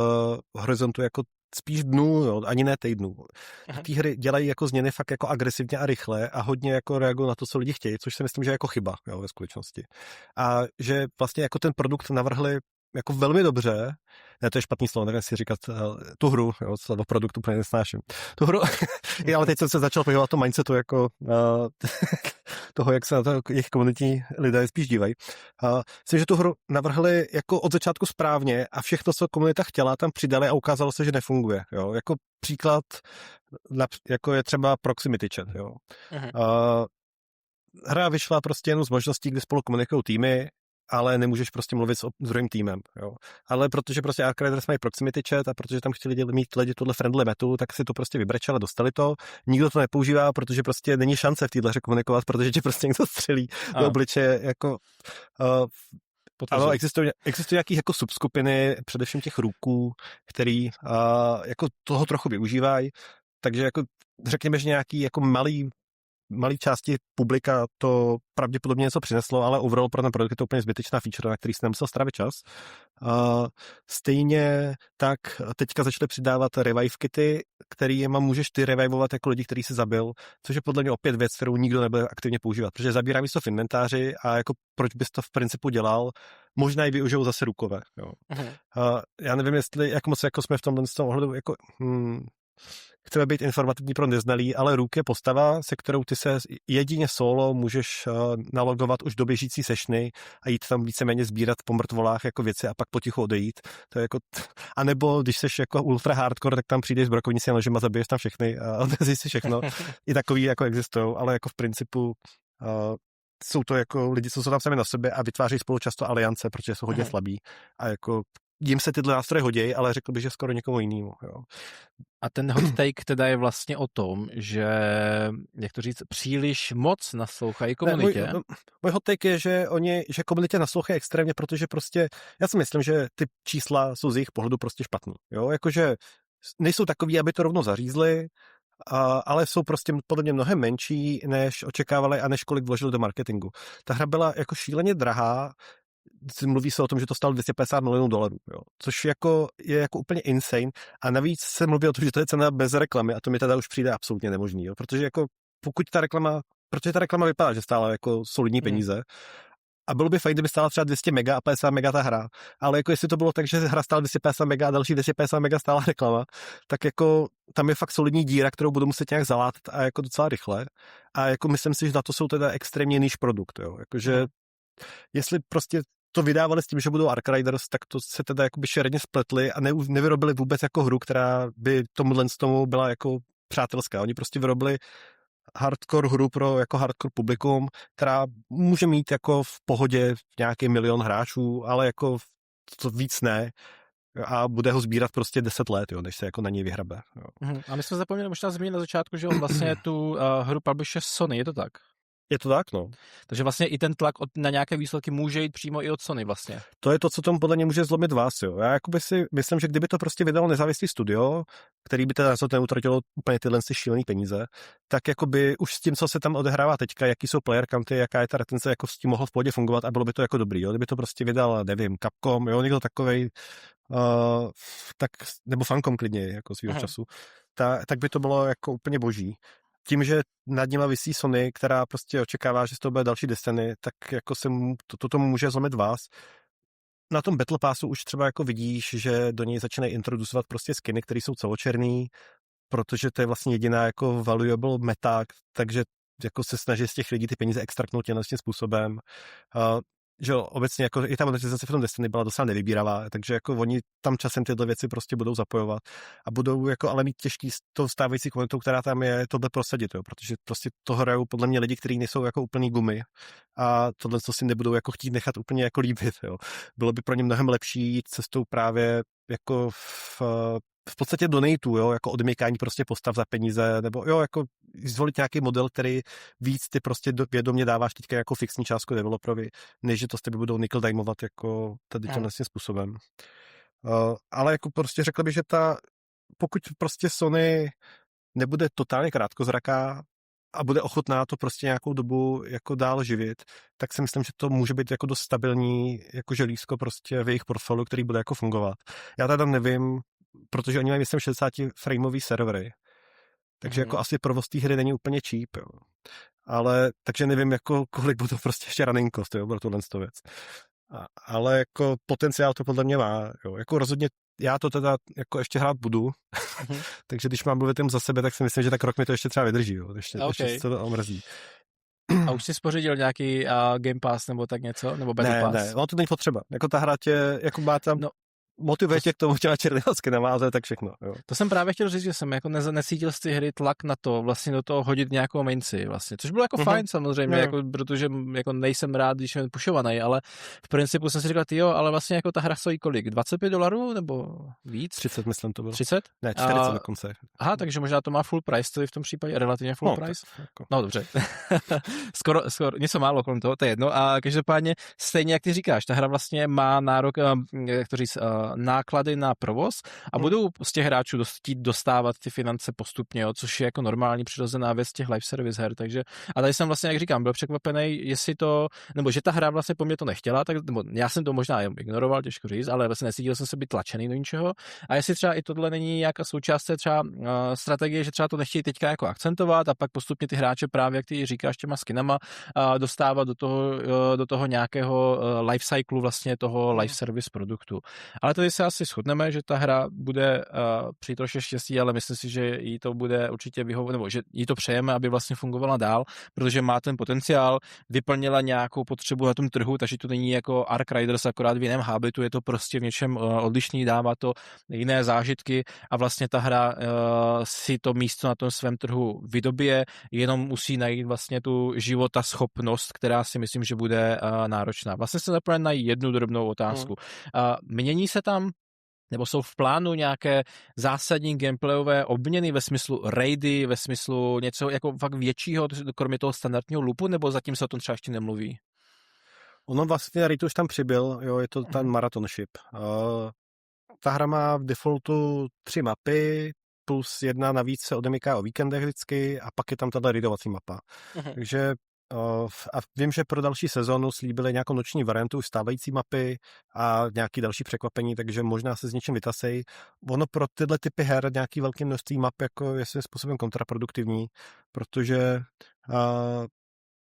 horizontu jako spíš dnů, jo, ani ne týdnů. Ty hry dělají jako změny fakt jako agresivně a rychle a hodně jako reagují na to, co lidi chtějí, což si myslím, že je jako chyba, jo, ve skutečnosti. A že vlastně jako ten produkt navrhli jako velmi dobře, ne, to je špatný slovo, nevím si říkat tu hru, jo, slovo produktu úplně nesnáším. Tu hru, ale teď jsem se začal pohybovat to mindsetu jako toho, jak se na to jejich komunitní lidé spíš dívají. Myslím, že tu hru navrhli jako od začátku správně a všechno, co komunita chtěla, tam přidali a ukázalo se, že nefunguje. Jo. Jako příklad, jako je třeba Proximity Chat. Jo. Hra vyšla prostě jenom z možností, kdy spolu komunikují týmy, ale nemůžeš prostě mluvit s druhým týmem. Jo. Ale protože prostě Arc Raiders mají Proximity Chat a protože tam chtěli mít lidi tohle friendly metu, tak si to prostě vybrečeli, dostali to. Nikdo to nepoužívá, protože prostě není šance v téhle hře komunikovat, protože ti prostě někdo střelí do obličeje. Jako, ano, existují nějaké jako subskupiny, především těch ruků, který jako toho trochu využívají. Takže jako řekněme, že nějaký jako malý části publika to pravděpodobně něco přineslo, ale overall pro ten produkt je to úplně zbytečná feature, na který si nemusel strávit čas. Stejně tak teďka začaly přidávat revive kity, kterýma můžeš ty revivovat jako lidi, který si zabil, což je podle mě opět věc, kterou nikdo nebude aktivně používat, protože zabírá místo v inventáři a jako proč bys to v principu dělal, možná i využijou zase rukové. Jo. Já nevím, jestli jak moc jako jsme v tomhle ohledu jako chceme být informativní pro neznalý, ale Rook je postava, se kterou ty se jedině solo můžeš nalogovat už do běžící sešny a jít tam víceméně sbírat po mrtvolách jako věci a pak potichu odejít. To je jako a nebo když seš jako ultra hardcore, tak tam přijdeš s brokovnicí a nožem a zabiješ tam všechny a odezíš si všechno. I takový jako existují, ale jako v principu jsou to jako lidi, co jsou tam sami na sebe a vytváří spolu často aliance, protože jsou hodně slabí a jako jim se tyhle nástroje hodějí, ale řekl bych, že skoro někomu jinému. Jo. A ten hot take teda je vlastně o tom, že, jak to říct, příliš moc naslouchají komunitě. Můj hot take je, že komunitě naslouchají extrémně, protože prostě, já si myslím, že ty čísla jsou z jejich pohledu prostě špatný. Jo, jakože nejsou takový, aby to rovnou zařízli, ale jsou prostě podle mě mnohem menší, než očekávali a než kolik vložili do marketingu. Ta hra byla jako šíleně drahá, mluví se o tom, že to stalo $250 milionů, jo. Což jako je jako úplně insane a navíc se mluví o tom, že to je cena bez reklamy a to mi teda už přijde absolutně nemožný, jo. Protože jako protože ta reklama vypadá, že stála jako solidní peníze a bylo by fajn, kdyby stála třeba 200 mega a 50 mega ta hra, ale jako jestli to bylo tak, že hra stála 250 mega a další 250 mega stála reklama, tak jako tam je fakt solidní díra, kterou budou muset nějak zalátat a jako docela rychle a jako myslím si, že na to jsou teda extrémně níž produkt, jo. Jakože jestli prostě to vydávali s tím, že budou Arc Raiders, tak to se teda jakoby šeredně spletli a nevyrobili vůbec jako hru, která by tomu byla jako přátelská. Oni prostě vyrobili hardcore hru pro jako hardcore publikum, která může mít jako v pohodě nějaký 1 milion hráčů, ale jako to víc ne a bude ho sbírat prostě 10 let, jo, než se jako na něj vyhrabe. Jo. A my jsme zapomněli možná zmínit na začátku, že on vlastně tu hru publishuje Sony, je to tak? Je to tak, no. Takže vlastně i ten tlak na nějaké výsledky může jít přímo i od Sony vlastně. To je to, co tomu podle mě může zlomit vás, jo. Já jakoby si myslím, že kdyby to prostě vydalo nezávislý studio, který by teda za to neutratilo úplně tyhle šílený peníze, tak jakoby už s tím, co se tam odehrává teďka, jaký jsou player county, jaká je ta retence, jako s tím mohlo v pohodě fungovat a bylo by to jako dobrý, jo. Kdyby to prostě vydal, nevím, Capcom, jo, někdo takovej, tak, nebo Funcom klidně, jako svýho času, tak by to bylo jako úplně boží. Tím, že nad nima visí Sony, která prostě očekává, že z toho bude další Destiny, tak jako se to tomu může zlomit vás. Na tom Battle Passu už třeba jako vidíš, že do něj začínají introdukovat prostě skiny, které jsou celočerný, protože to je vlastně jediná jako valuable meta, takže jako se snaží z těch lidí ty peníze extraktnout tím způsobem. Že jo, obecně jako i ta monetizace v tom Destiny byla docela nevybíravá, takže jako oni tam časem tyhle věci prostě budou zapojovat a budou jako ale mít těžký s tou stávající komunitou, která tam je, tohle prosadit, jo, protože prostě to hrajou podle mě lidi, kteří nejsou jako úplný gumy a tohle co si nebudou jako chtít nechat úplně jako líbit, jo. Bylo by pro ně mnohem lepší jít cestou právě jako v podstatě donatů, jo, jako odmykání prostě postav za peníze, nebo jo, jako zvolit nějaký model, který víc ty prostě vědomě dáváš teďka jako fixní částku developerovi, než že to s tebe budou nickel dimovat jako tady tímhle způsobem. Ale jako prostě řekl bych, že pokud prostě Sony nebude totálně krátkozraká a bude ochotná to prostě nějakou dobu jako dál živit, tak si myslím, že to může být jako dost stabilní jako želízko prostě v jejich portfoliu, který bude jako fungovat. Já teda nevím, protože oni mají, myslím, 60 frameový servery. Takže jako asi provoz té hry není úplně cheap, jo. Ale, takže nevím, jako kolik bude prostě ještě running cost, jo, pro tuhle věc. Ale jako potenciál to podle mě má, jo. Jako rozhodně já to teda jako ještě hrát budu, takže když mám mluvit jen za sebe, tak si myslím, že tak rok mi to ještě třeba vydrží, jo. Ještě se to omrzí. A už jsi spořídil nějaký Game Pass nebo tak něco? Nebo Battle Pass? Ne, ono to není potřeba. Jako ta hra tě, jako má tam... Motivuje tě k tomu těma černýho skinama, a to je tak všechno. Jo. To jsem právě chtěl říct, že jsem jako necítil z té hry tlak na to, vlastně do toho hodit nějakou mainci, vlastně, což bylo jako fajn samozřejmě, jako, protože jako nejsem rád, když jsem pušovaný, ale v principu jsem si říkal, jo, ale vlastně jako ta hra stojí kolik? $25 nebo víc? 30, myslím, to bylo. 30? Ne, 40 dokonce. Aha, takže možná to má full price, to je v tom případě relativně full price. Jako. No dobře. skoro, něco málo kolem toho, to je jedno. A každopádně stejně, jak ty říkáš, ta hra vlastně má nárok, jak to říct, náklady na provoz a budou z těch hráčů dostávat ty finance postupně, jo, což je jako normální přirozená věc těch live service her, takže a tady jsem vlastně, jak říkám, byl překvapený, jestli to, nebo že ta hra vlastně po mně to nechtěla, tak, nebo já jsem to možná ignoroval, těžko říct, ale vlastně necítil jsem se být tlačený do ničeho a jestli třeba i tohle není nějaká součást třeba strategie, že třeba to nechtějí teďka jako akcentovat a pak postupně ty hráče právě, jak ty říkáš, těma skinama dostávat do toho nějakého life cyclu vlastně toho live service produktu. Ale tady se asi shodneme, že ta hra bude při troše štěstí, ale myslím si, že jí to bude určitě vyhovovat, nebo že jí to přejeme, aby vlastně fungovala dál, protože má ten potenciál, vyplnila nějakou potřebu na tom trhu, takže to není jako Ark Riders akorát v jiném habitu, je to prostě v něčem odlišný, dává to jiné zážitky a vlastně ta hra si to místo na tom svém trhu vydobije, jenom musí najít vlastně tu životaschopnost, která si myslím, že bude náročná. Vlastně se zapomeň na jednu drobnou otázku. Mění se tam nebo jsou v plánu nějaké zásadní gameplayové obměny ve smyslu raidy, ve smyslu něco jako fakt většího, kromě toho standardního loopu, nebo zatím se o tom třeba ještě nemluví? Ono vlastně raid už tam přibyl, jo, je to ten marathon ship. Ta hra má v defaultu 3 mapy, plus 1 navíc se odemyká o víkendech vždycky a pak je tam tato raidovací mapa. Takže a vím, že pro další sezonu slíbili nějakou noční variantu stávající mapy a nějaký další překvapení, takže možná se s něčím vytasej. Ono pro tyhle typy her nějaký velké množství map jako je svým způsobem kontraproduktivní, protože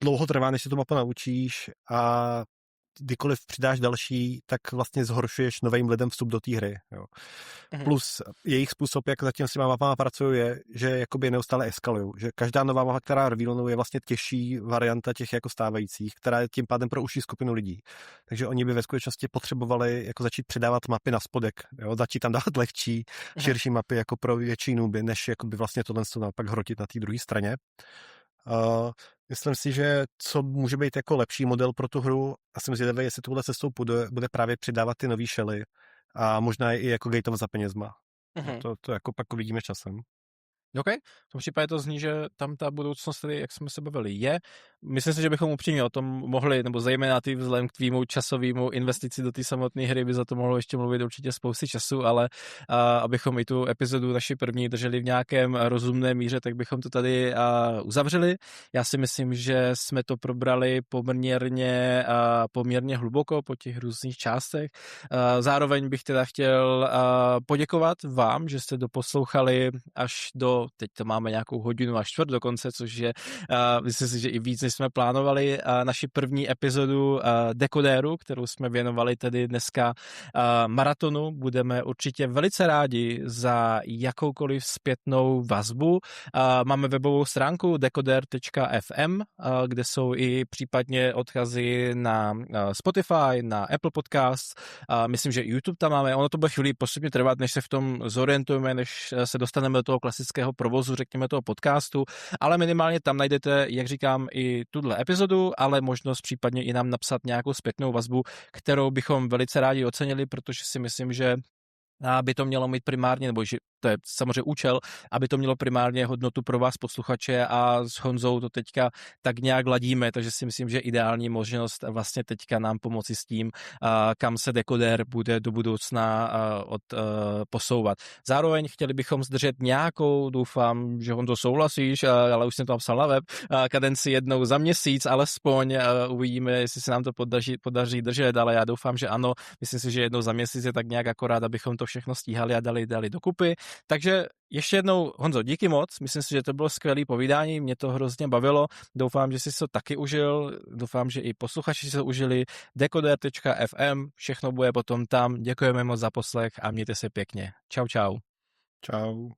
dlouho trvá, než si tu mapu naučíš a kdykoliv přidáš další, tak vlastně zhoršuješ novým lidem vstup do té hry. Jo. Plus jejich způsob, jak zatím s těma mapama pracují, je, že jakoby neustále eskalují. Že každá nová mapa, která revealuje, je vlastně těžší varianta těch jako stávajících, která je tím pádem pro užší skupinu lidí. Takže oni by ve skutečnosti potřebovali jako začít přidávat mapy na spodek, jo? Začít tam dávat lehčí, širší mapy jako pro větší nooby, než jakoby vlastně tohle naopak hrotit na té druhé straně. Myslím si, že co může být jako lepší model pro tu hru, a jsem zvědavý, jestli touhle cestou bude právě přidávat ty nový shelly a možná i jako gateovat za penězma. To jako pak uvidíme časem. OK, v tom případě to zní, že tam ta budoucnost, tedy, jak jsme se bavili, je. myslím si, že bychom upřímně o tom mohli, nebo zejména ty vzhledem k tvýmu časovému investici do té samotné hry by za to mohlo ještě mluvit určitě spousty času, ale abychom i tu epizodu naši první drželi v nějakém rozumné míře, tak bychom to tady uzavřeli. Já si myslím, že jsme to probrali poměrně hluboko po těch různých částech. Zároveň bych teda chtěl poděkovat vám, že jste doposlouchali až teď to máme nějakou hodinu a čtvrt dokonce, což je, myslím si, že i víc, než jsme plánovali, naši první epizodu Dekodéru, kterou jsme věnovali tedy dneska maratonu. Budeme určitě velice rádi za jakoukoliv zpětnou vazbu. Máme webovou stránku dekoder.fm, kde jsou i případně odkazy na Spotify, na Apple Podcast. Myslím, že YouTube tam máme. Ono to bude chvíli postupně trvat, než se v tom zorientujeme, než se dostaneme do toho klasického provozu, řekněme toho podcastu, ale minimálně tam najdete, jak říkám, i tuhle epizodu, ale možnost případně i nám napsat nějakou zpětnou vazbu, kterou bychom velice rádi ocenili, protože si myslím, že by to mělo mít primárně, nebo že to je samozřejmě účel, aby to mělo primárně hodnotu pro vás posluchače a s Honzou to teďka tak nějak ladíme, takže si myslím, že ideální možnost vlastně teďka nám pomoci s tím, kam se Dekoder bude do budoucna posouvat. Zároveň chtěli bychom zdržet nějakou, doufám, že Honzo souhlasíš, ale už jsem to napsal na web, kadenci jednou za měsíc, alespoň uvidíme, jestli se nám to podaří držet, ale já doufám, že ano, myslím si, že jednou za měsíc je tak nějak akorát, abychom to všechno stíhali a dali dokupy. Takže ještě jednou, Honzo, díky moc, myslím si, že to bylo skvělé povídání, mě to hrozně bavilo, doufám, že jsi to taky užil, doufám, že i posluchači si to užili, dekoder.fm, všechno bude potom tam, děkujeme moc za poslech a mějte se pěkně. Čau, čau. Čau.